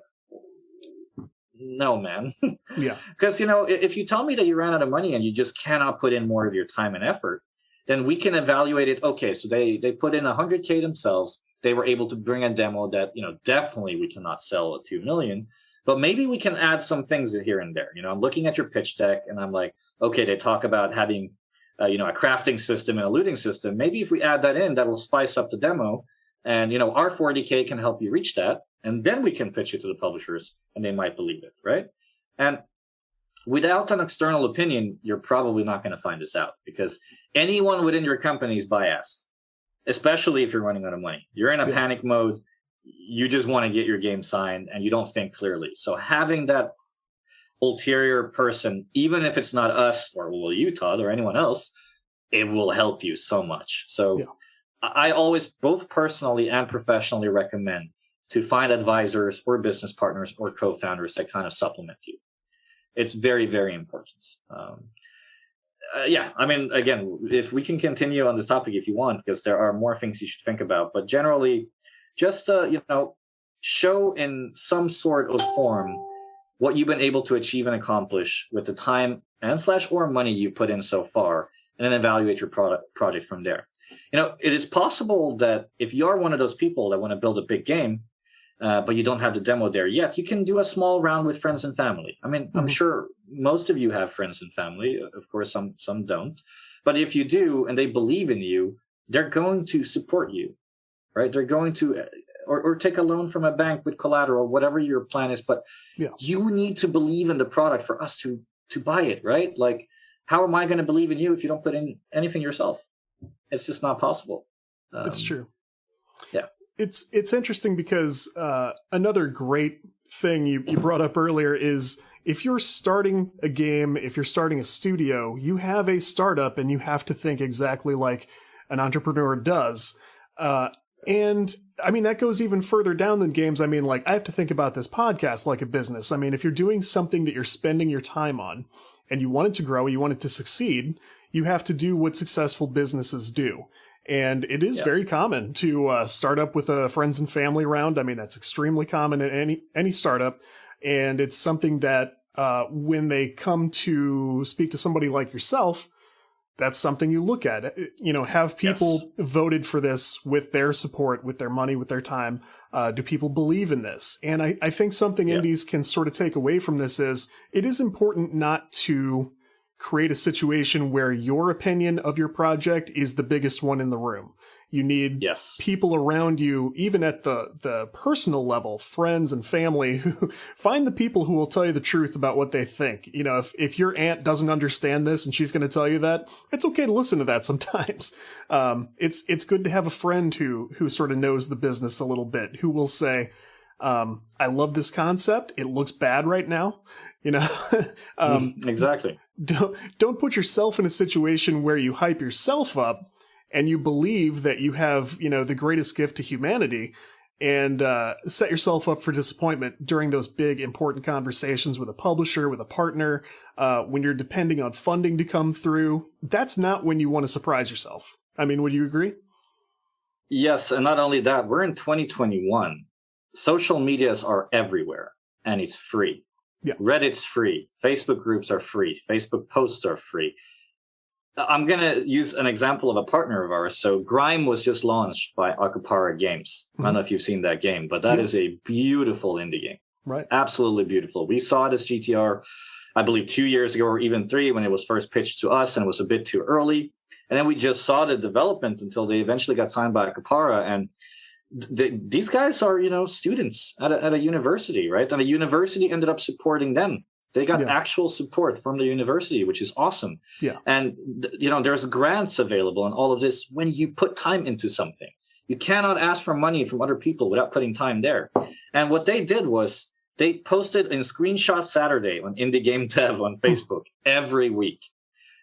no, man. Yeah. Because, if you tell me that you ran out of money and you just cannot put in more of your time and effort, then we can evaluate it. Okay, so they put in 100K themselves. They were able to bring a demo that, definitely we cannot sell at 2 million. But maybe we can add some things here and there. I'm looking at your pitch deck and I'm like, okay, they talk about having, a crafting system and a looting system. Maybe if we add that in, that will spice up the demo. And, our 40K can help you reach that. And then we can pitch it to the publishers and they might believe it, right? And without an external opinion, you're probably not going to find this out, because anyone within your company is biased. especially if you're running out of money. You're in a panic mode. You just want to get your game signed and you don't think clearly. So having that ulterior person, even if it's not us or you, Todd, or anyone else, it will help you so much. So I always, both personally and professionally, recommend to find advisors or business partners or co-founders that kind of supplement you. It's very, very important. I mean, again, if we can continue on this topic if you want, because there are more things you should think about, but generally just, show in some sort of form what you've been able to achieve and accomplish with the time and or money you put in so far, and then evaluate your project from there. It is possible that if you are one of those people that want to build a big game, but you don't have the demo there yet, you can do a small round with friends and family. I mean, I'm sure most of you have friends and family. Of course, some don't. But if you do, and they believe in you, they're going to support you, right? They're going to, or take a loan from a bank with collateral, whatever your plan is. But you need to believe in the product for us to buy it, right? Like, how am I going to believe in you if you don't put in anything yourself? It's just not possible. It's true. Yeah. It's interesting because another great thing you brought up earlier is if you're starting a game, if you're starting a studio, you have a startup and you have to think exactly like an entrepreneur does. And I mean, that goes even further down than games. I mean, like, I have to think about this podcast like a business. I mean, if you're doing something that you're spending your time on and you want it to grow, you want it to succeed, you have to do what successful businesses do. And it is very common to start up with a friends and family round. I mean, that's extremely common in any startup. And it's something that when they come to speak to somebody like yourself, that's something you look at. Have people voted for this with their support, with their money, with their time? Do people believe in this? And I think something indies can sort of take away from this is it is important not to create a situation where your opinion of your project is the biggest one in the room. You need people around you, even at the personal level, friends and family, who find the people who will tell you the truth about what they think. If your aunt doesn't understand this and she's going to tell you that, it's okay to listen to that sometimes. It's good to have a friend who sort of knows the business a little bit, who will say, I love this concept. It looks bad right now. Exactly. Don't put yourself in a situation where you hype yourself up and you believe that you have, the greatest gift to humanity, and set yourself up for disappointment during those big, important conversations with a publisher, with a partner, when you're depending on funding to come through. That's not when you want to surprise yourself. I mean, would you agree? Yes, and not only that, we're in 2021. Social medias are everywhere, and it's free. Yeah. Reddit's free. Facebook groups are free. Facebook posts are free. I'm going to use an example of a partner of ours. So Grime was just launched by Akupara Games. I don't know if you've seen that game, but that is a beautiful indie game. Right. Absolutely beautiful. We saw it as GTR, I believe 2 years ago or even 3 when it was first pitched to us, and it was a bit too early. And then we just saw the development until they eventually got signed by Akupara. And these guys are, students at a university, right? And the university ended up supporting them. They got actual support from the university, which is awesome. Yeah. And, there's grants available and all of this when you put time into something. You cannot ask for money from other people without putting time there. And what they did was they posted in Screenshot Saturday on Indie Game Dev on Facebook every week.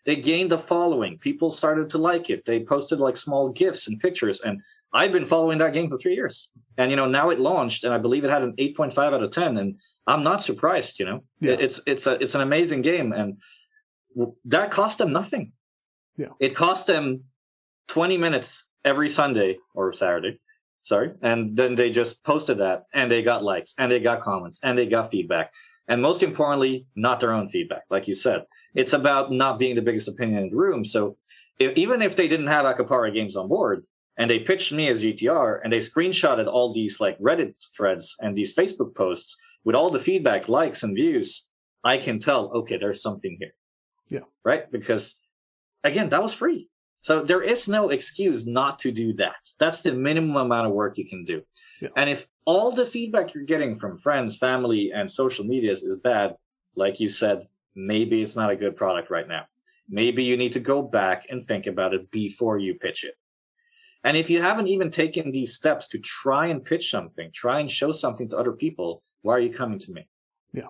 They gained a following. People started to like it. They posted like small GIFs and pictures. And I've been following that game for 3 years. And, now it launched, and I believe it had an 8.5 out of 10. And I'm not surprised, It's an amazing game. And that cost them nothing. Yeah. It cost them 20 minutes every Sunday or Saturday. Sorry. And then they just posted that, and they got likes, and they got comments, and they got feedback. And most importantly, not their own feedback. Like you said, it's about not being the biggest opinion in the room. So even if they didn't have Akupara Games on board, and they pitched me as GTR, and they screenshotted all these like Reddit threads and these Facebook posts with all the feedback, likes, and views, I can tell, okay, there's something here. Yeah. Right? Because, again, that was free. So there is no excuse not to do that. That's the minimum amount of work you can do. Yeah. And if all the feedback you're getting from friends, family, and social medias is bad, like you said, maybe it's not a good product right now. Maybe you need to go back and think about it before you pitch it. And if you haven't even taken these steps to try and pitch something, try and show something to other people, why are you coming to me? Yeah.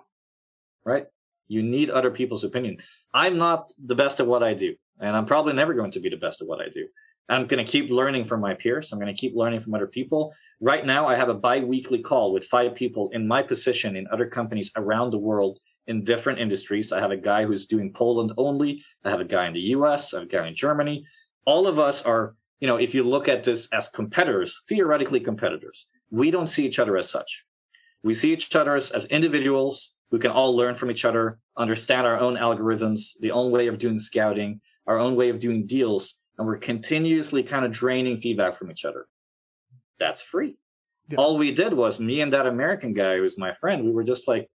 Right? You need other people's opinion. I'm not the best at what I do, and I'm probably never going to be the best at what I do. I'm going to keep learning from my peers. I'm going to keep learning from other people. Right now, I have a bi-weekly call with 5 people in my position in other companies around the world in different industries. I have a guy who's doing Poland only. I have a guy in the US. I have a guy in Germany. All of us are, if you look at this as competitors, theoretically competitors, we don't see each other as such. We see each other as individuals who can all learn from each other, understand our own algorithms, the own way of doing scouting, our own way of doing deals, and we're continuously kind of draining feedback from each other. That's free. Yeah. All we did was, me and that American guy who's my friend, we were just like,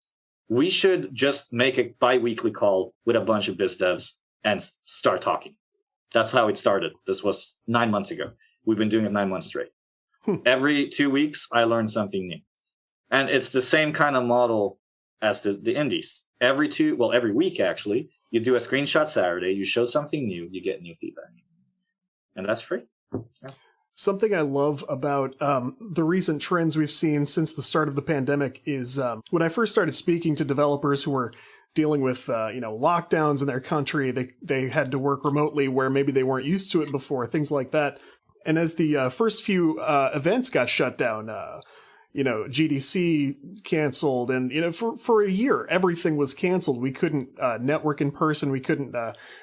we should just make a bi-weekly call with a bunch of biz devs and start talking. That's how it started. This was 9 months ago. We've been doing it 9 months straight. Every 2 weeks, I learned something new. And it's the same kind of model as the indies. Every week, actually, you do a screenshot Saturday, you show something new, you get new feedback. And that's free. Yeah. Something I love about the recent trends we've seen since the start of the pandemic is when I first started speaking to developers who were dealing with lockdowns in their country, they had to work remotely where maybe they weren't used to it before, things like that. And as the first few events got shut down, GDC canceled, and for a year everything was canceled. We couldn't network in person. We couldn't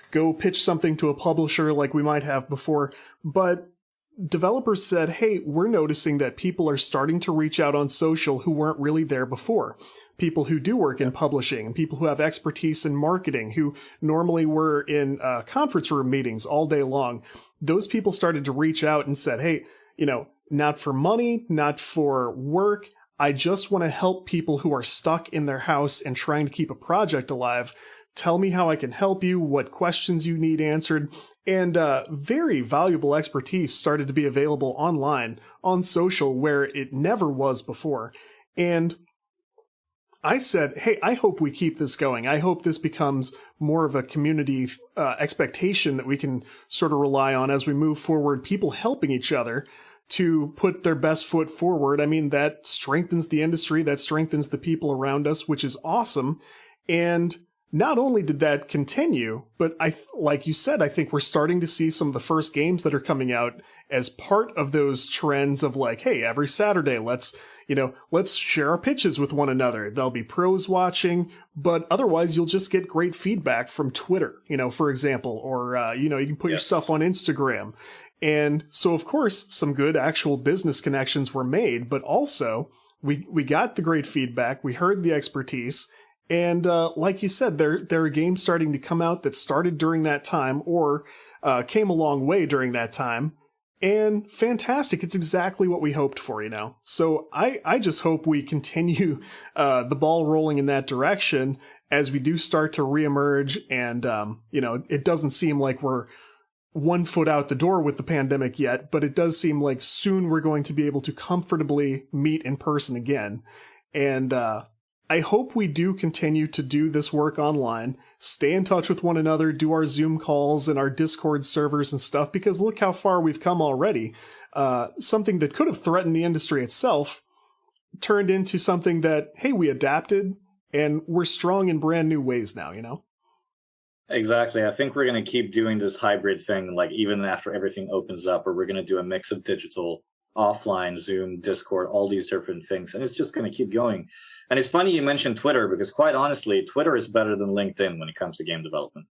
go pitch something to a publisher like we might have before. But developers said, hey, we're noticing that people are starting to reach out on social who weren't really there before. People who do work in publishing and people who have expertise in marketing, who normally were in conference room meetings all day long. Those people started to reach out and said, hey, not for money, not for work. I just want to help people who are stuck in their house and trying to keep a project alive. Tell me how I can help you, what questions you need answered. And very valuable expertise started to be available online, on social, where it never was before. And I said, hey, I hope we keep this going. I hope this becomes more of a community expectation that we can sort of rely on as we move forward, people helping each other to put their best foot forward. I mean, that strengthens the industry, that strengthens the people around us, which is awesome. And not only did that continue, but like you said, I think we're starting to see some of the first games that are coming out as part of those trends of like, hey, every Saturday, let's share our pitches with one another. There'll be pros watching, but otherwise you'll just get great feedback from Twitter, for example, or, you can put your stuff on Instagram. And so, of course, some good actual business connections were made, but also we got the great feedback. We heard the expertise. And like you said, there are games starting to come out that started during that time or came a long way during that time. And fantastic. It's exactly what we hoped for, So I just hope we continue the ball rolling in that direction as we do start to reemerge. And, it doesn't seem like we're 1 foot out the door with the pandemic yet, but it does seem like soon we're going to be able to comfortably meet in person again. And I hope we do continue to do this work online, stay in touch with one another, do our Zoom calls and our Discord servers and stuff, because look how far we've come already. Something that could have threatened the industry itself turned into something that, hey, we adapted and we're strong in brand new ways now, Exactly. I think we're going to keep doing this hybrid thing, like even after everything opens up, or we're going to do a mix of digital, offline, Zoom, Discord, all these different things. And it's just going to keep going. And it's funny you mentioned Twitter, because quite honestly, Twitter is better than LinkedIn when it comes to game development.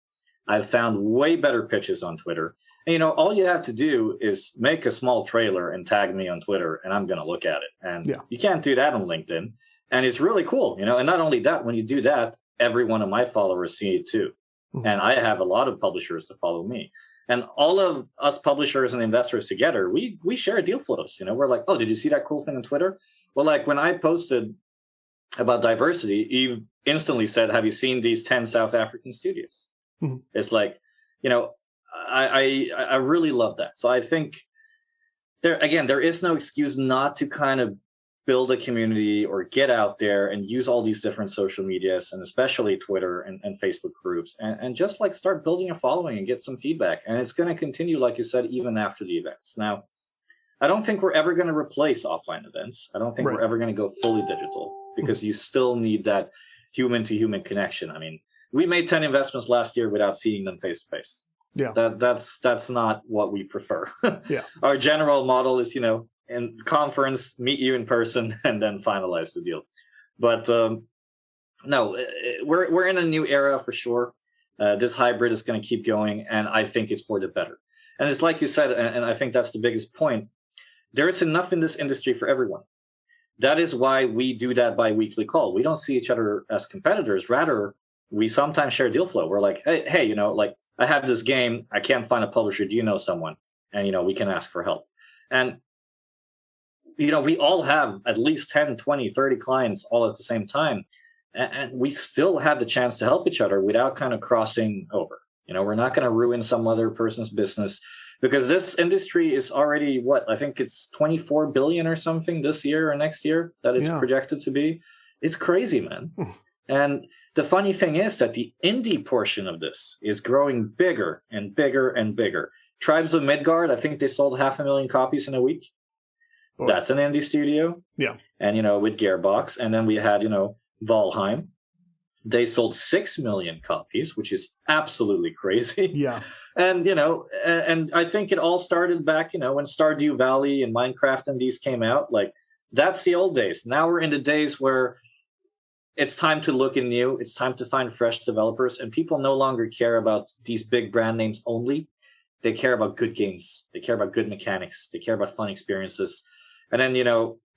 I've found way better pitches on Twitter. And, all you have to do is make a small trailer and tag me on Twitter, and I'm going to look at it. And you can't do that on LinkedIn. And it's really cool, And not only that, when you do that, every one of my followers see it too. And I have a lot of publishers to follow me. And all of us publishers and investors together, we share deal flows. We're like, oh, did you see that cool thing on Twitter? Well, like when I posted about diversity, Eve instantly said, have you seen these 10 South African studios? Mm-hmm. It's like, I really love that. So I think there is no excuse not to kind of build a community or get out there and use all these different social medias, and especially Twitter and Facebook groups, and just like start building a following and get some feedback. And it's going to continue, like you said, even after the events. Now, I don't think we're ever going to replace offline events. I don't think Right. we're ever going to go fully digital, because you still need that human to human connection. I mean, we made 10 investments last year without seeing them face to face. Yeah. That's not what we prefer. Yeah. Our general model is, in conference, meet you in person, and then finalize the deal. But no, we're in a new era for sure. This hybrid is going to keep going, and I think it's for the better. And it's like you said, and I think that's the biggest point. There is enough in this industry for everyone. That is why we do that bi-weekly call. We don't see each other as competitors. Rather, we sometimes share deal flow. We're like, hey, like, I have this game. I can't find a publisher. Do you know someone? And, we can ask for help. And, we all have at least 10, 20, 30 clients all at the same time. And we still have the chance to help each other without kind of crossing over. We're not going to ruin some other person's business, because this industry is already, I think it's 24 billion or something this year or next year that it's projected to be. It's crazy, man. And the funny thing is that the indie portion of this is growing bigger and bigger and bigger. Tribes of Midgard, I think they sold 500,000 copies in a week. Boy. That's an indie studio. Yeah. And, with Gearbox. And then we had, Valheim. They sold 6 million copies, which is absolutely crazy. Yeah. And, and I think it all started back, when Stardew Valley and Minecraft and these came out. Like, that's the old days. Now we're in the days where it's time to look in new. It's time to find fresh developers. And people no longer care about these big brand names only. They care about good games. They care about good mechanics. They care about fun experiences. And then,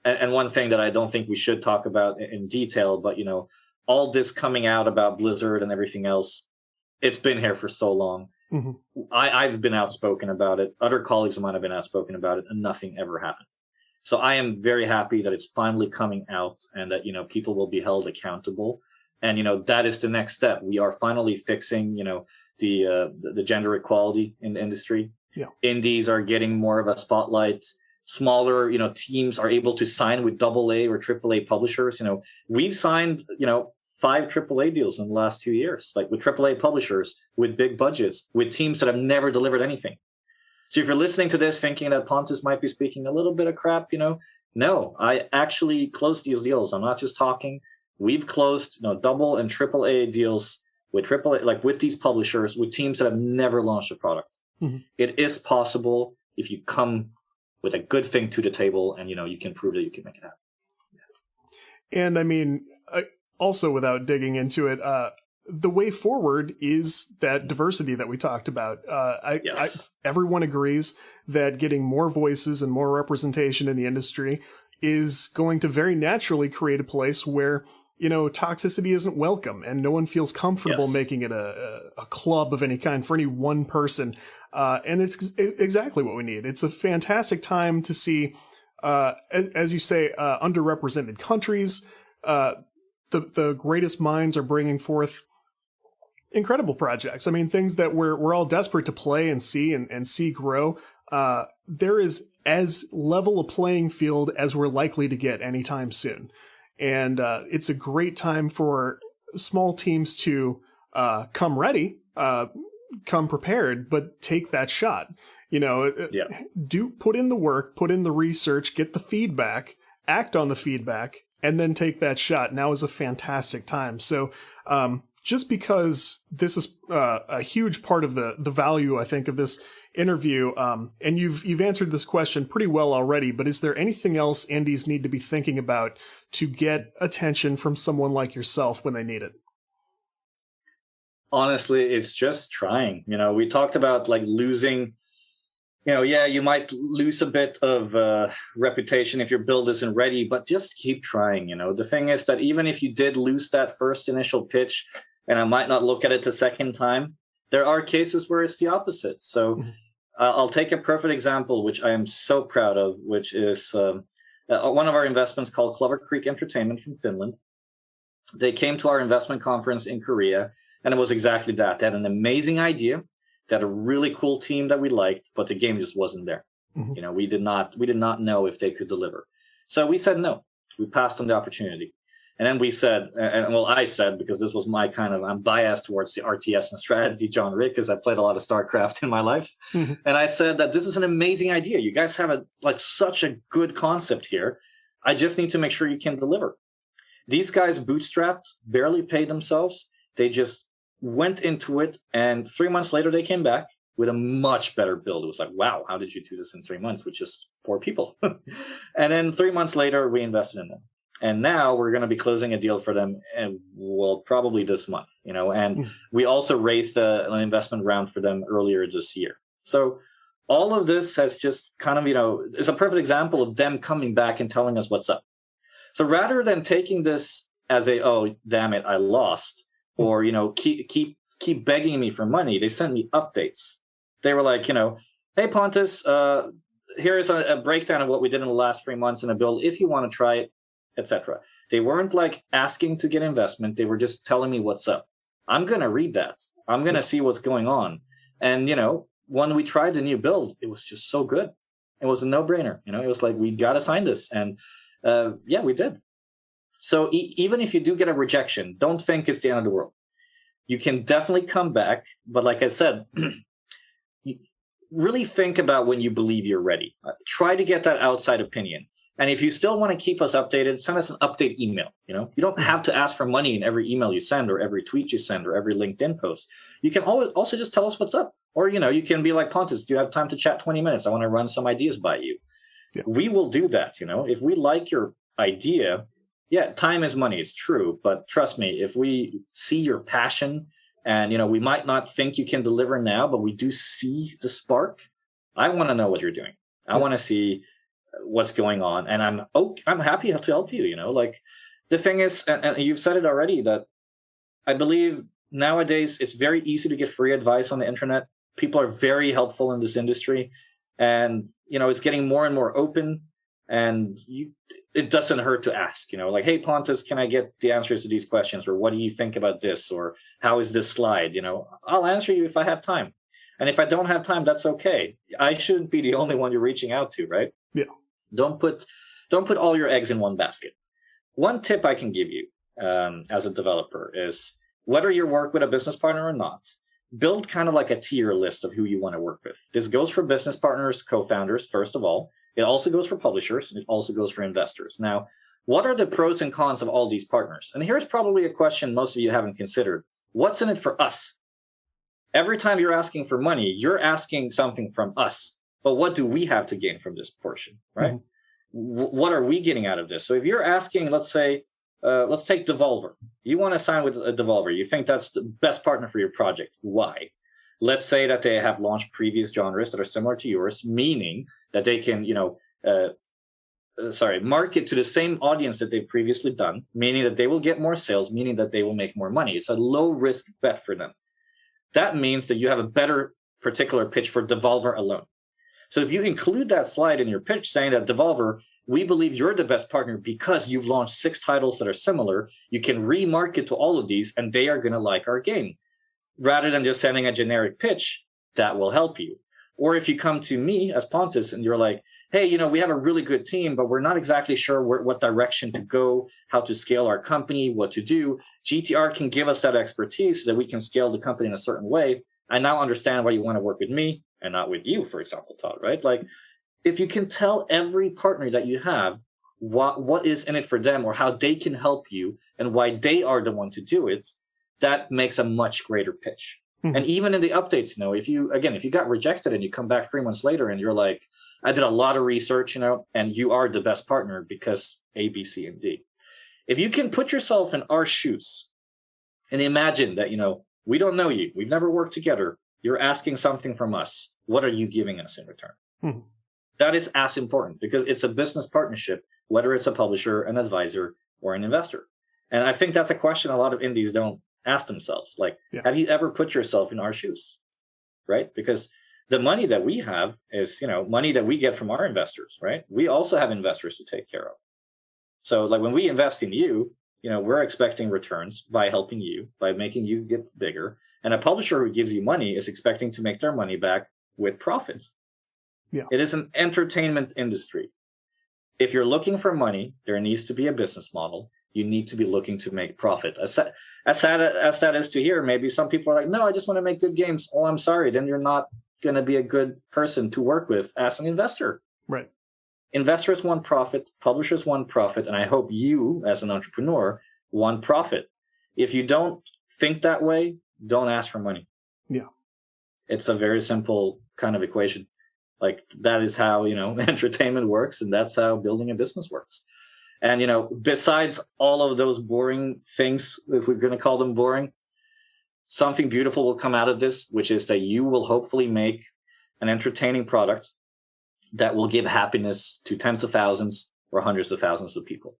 and one thing that I don't think we should talk about in detail, but, all this coming out about Blizzard and everything else, it's been here for so long. Mm-hmm. I've been outspoken about it. Other colleagues of mine have been outspoken about it, and nothing ever happened. So I am very happy that it's finally coming out, and that, people will be held accountable. And, that is the next step. We are finally fixing, the gender equality in the industry. Yeah. Indies are getting more of a spotlight. Smaller, teams are able to sign with AA or AAA publishers. We've signed, 5 AAA deals in the last 2 years, like with AAA publishers, with big budgets, with teams that have never delivered anything. So if you're listening to this thinking that Pontus might be speaking a little bit of crap, no, I actually closed these deals. I'm not just talking. We've closed, double and AAA deals with AAA, like with these publishers, with teams that have never launched a product. Mm-hmm. It is possible if you come with a good thing to the table, and you can prove that you can make it happen. And I mean, also without digging into it, the way forward is that diversity that we talked about. Everyone agrees that getting more voices and more representation in the industry is going to very naturally create a place where, toxicity isn't welcome and no one feels comfortable making it a club of any kind for any one person. And it's exactly what we need. It's a fantastic time to see, as you say, underrepresented countries. The greatest minds are bringing forth incredible projects. I mean, things that we're all desperate to play and see and see grow. There is as level a playing field as we're likely to get anytime soon. And it's a great time for small teams to come ready, come prepared, but take that shot. Put in the work, put in the research, get the feedback, act on the feedback, and then take that shot. Now is a fantastic time. So just because this is a huge part of the value, I think, of this interview, and you've answered this question pretty well already, but is there anything else indies need to be thinking about to get attention from someone like yourself when they need it? Honestly, it's just trying. We talked about like losing, you might lose a bit of reputation if your build isn't ready, but just keep trying. The thing is that even if you did lose that first initial pitch, and I might not look at it the second time, there are cases where it's the opposite. So I'll take a perfect example, which I am so proud of, which is one of our investments called Clover Creek Entertainment from Finland. They came to our investment conference in Korea, and it was exactly that. They had an amazing idea. They had a really cool team that we liked, but the game just wasn't there. Mm-hmm. We did not know if they could deliver. So we said no. We passed on the opportunity. And then we said, and well, I said, because this was my I'm biased towards the RTS and strategy genre because I played a lot of StarCraft in my life. Mm-hmm. And I said that this is an amazing idea. You guys have such a good concept here. I just need to make sure you can deliver. These guys bootstrapped, barely paid themselves. They just went into it. And 3 months later, they came back with a much better build. It was like, wow, how did you do this in 3 months with just 4 people? And then 3 months later, we invested in them. And now we're going to be closing a deal for them, and well, probably this month, And we also raised an investment round for them earlier this year. So all of this has just is a perfect example of them coming back and telling us what's up. So rather than taking this as oh, damn it, I lost, or keep begging me for money, they sent me updates. They were like, hey Pontus, here's a breakdown of what we did in the last 3 months in a build. If you want to try it, etc. They weren't asking to get investment. They were just telling me what's up. I'm going to read that. I'm going to see what's going on. And, when we tried the new build, it was just so good. It was a no-brainer. It was like, we got to sign this. And yeah, we did. So even if you do get a rejection, don't think it's the end of the world. You can definitely come back. But like I said, really think about when you believe you're ready. Try to get that outside opinion. And if you still want to keep us updated, send us an update email. You don't have to ask for money in every email you send or every tweet you send or every LinkedIn post. You can always also just tell us what's up. Or, you can be like, Pontus, do you have time to chat 20 minutes? I want to run some ideas by you. Yeah. We will do that. If we like your idea, yeah, time is money. It's true. But trust me, if we see your passion and, we might not think you can deliver now, but we do see the spark. I want to know what you're doing. I want to see what's going on, and I'm happy to help you. The thing is, and you've said it already, that I believe nowadays it's very easy to get free advice on the internet. People are very helpful in this industry, and it's getting more and more open, and it doesn't hurt to ask. Hey Pontus, can I get the answers to these questions, or what do you think about this, or how is this slide? I'll answer you if I have time, and if I don't have time, that's okay. I shouldn't be the only one you're reaching out to, right? Yeah. Don't put all your eggs in one basket. One tip I can give you as a developer is, whether you work with a business partner or not, build kind of like a tier list of who you want to work with. This goes for business partners, co-founders, first of all. It also goes for publishers, and it also goes for investors. Now, what are the pros and cons of all these partners? And here's probably a question most of you haven't considered. What's in it for us? Every time you're asking for money, you're asking something from us. But what do we have to gain from this portion, right? Mm-hmm. What are we getting out of this? So if you're asking, let's say, let's take Devolver. You want to sign with a Devolver. You think that's the best partner for your project. Why? Let's say that they have launched previous genres that are similar to yours, meaning that they can, market to the same audience that they've previously done, meaning that they will get more sales, meaning that they will make more money. It's a low-risk bet for them. That means that you have a better particular pitch for Devolver alone. So if you include that slide in your pitch saying that Devolver, we believe you're the best partner because you've launched 6 titles that are similar, you can remarket to all of these and they are going to like our game. Rather than just sending a generic pitch, that will help you. Or if you come to me as Pontus and you're like, hey, we have a really good team, but we're not exactly sure what direction to go, how to scale our company, what to do. GTR can give us that expertise so that we can scale the company in a certain way. I now understand why you want to work with me and not with you, for example, Todd, right? Like, if you can tell every partner that you have what is in it for them or how they can help you and why they are the one to do it, that makes a much greater pitch. Mm-hmm. And even in the updates, if you got rejected and you come back 3 months later and you're like, I did a lot of research, and you are the best partner because A, B, C, and D. If you can put yourself in our shoes and imagine that, we don't know you, we've never worked together, you're asking something from us, what are you giving us in return? Mm-hmm. That is as important because it's a business partnership, whether it's a publisher, an advisor, or an investor. And I think that's a question a lot of indies don't ask themselves. Like, Have you ever put yourself in our shoes? Right? Because the money that we have is, money that we get from our investors, right? We also have investors to take care of. So like when we invest in you, we're expecting returns by helping you, by making you get bigger. And a publisher who gives you money is expecting to make their money back with profits. Yeah. It is an entertainment industry. If you're looking for money, there needs to be a business model. You need to be looking to make profit. As sad as that is to hear, maybe some people are like, no, I just want to make good games. Oh, I'm sorry. Then you're not going to be a good person to work with as an investor. Right. Investors want profit, publishers want profit, and I hope you, as an entrepreneur, want profit. If you don't think that way, don't ask for money. Yeah. It's a very simple kind of equation. Like, that is how, entertainment works, and that's how building a business works. And, besides all of those boring things, if we're going to call them boring, something beautiful will come out of this, which is that you will hopefully make an entertaining product that will give happiness to tens of thousands or hundreds of thousands of people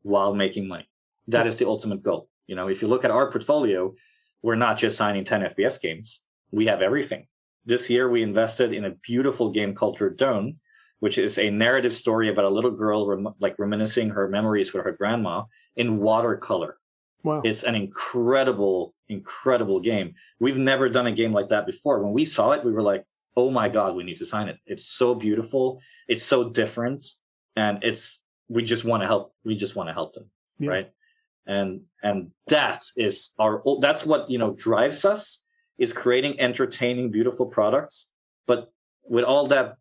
while making money. That is the ultimate goal. If you look at our portfolio, we're not just signing 10 FPS games. We have everything. This year, we invested in a beautiful game called Dawn, which is a narrative story about a little girl reminiscing her memories with her grandma in watercolor. Wow. It's an incredible, incredible game. We've never done a game like that before. When we saw it, we were like, oh my God, we need to sign it. It's so beautiful. It's so different. And we just want to help. We just want to help them. Yeah. Right. And that's what, drives us, is creating entertaining, beautiful products. But with all that,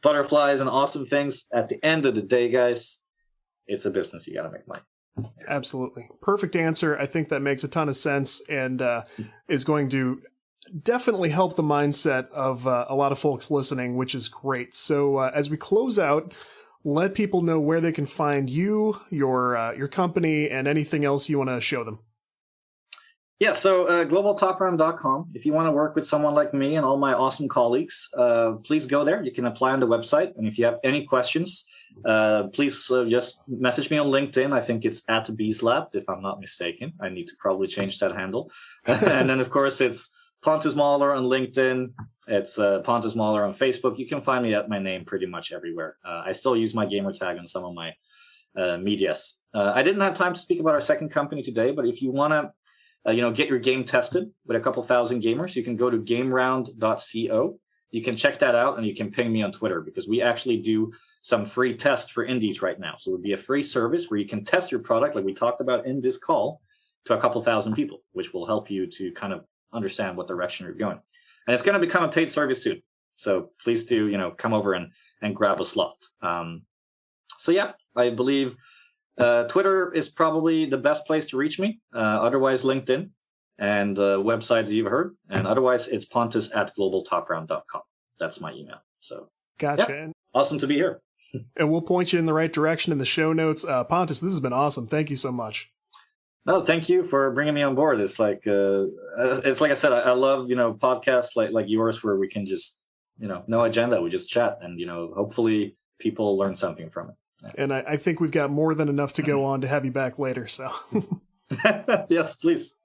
butterflies and awesome things, at the end of the day, guys, it's a business. You got to make money. Absolutely. Perfect answer. I think that makes a ton of sense and is going to definitely help the mindset of a lot of folks listening, which is great. So as we close out, let people know where they can find you, your company, and anything else you want to show them. Yeah, so globaltopround.com. If you want to work with someone like me and all my awesome colleagues, please go there. You can apply on the website. And if you have any questions, please just message me on LinkedIn. I think it's @Zlapped, if I'm not mistaken. I need to probably change that handle. And then, of course, it's Pontus Mähler on LinkedIn. It's Pontus Mähler on Facebook. You can find me at my name pretty much everywhere. I still use my gamer tag on some of my medias. I didn't have time to speak about our second company today, but if you want to get your game tested with a couple thousand gamers, you can go to gameround.co. You can check that out, and you can ping me on Twitter, because we actually do some free tests for indies right now. So it would be a free service where you can test your product, like we talked about in this call, to a couple thousand people, which will help you to kind of understand what direction you're going. And it's going to become a paid service soon. So please do, come over and grab a slot. So yeah, I believe Twitter is probably the best place to reach me. Otherwise, LinkedIn and websites you've heard. And otherwise, it's pontus@globaltopround.com. That's my email. So gotcha. Yeah, awesome to be here. And we'll point you in the right direction in the show notes. Pontus, this has been awesome. Thank you so much. No, thank you for bringing me on board. It's like I said, I love, podcasts like yours where we can just, no agenda. We just chat and, hopefully people learn something from it. And I think we've got more than enough to go on to have you back later. So yes, please.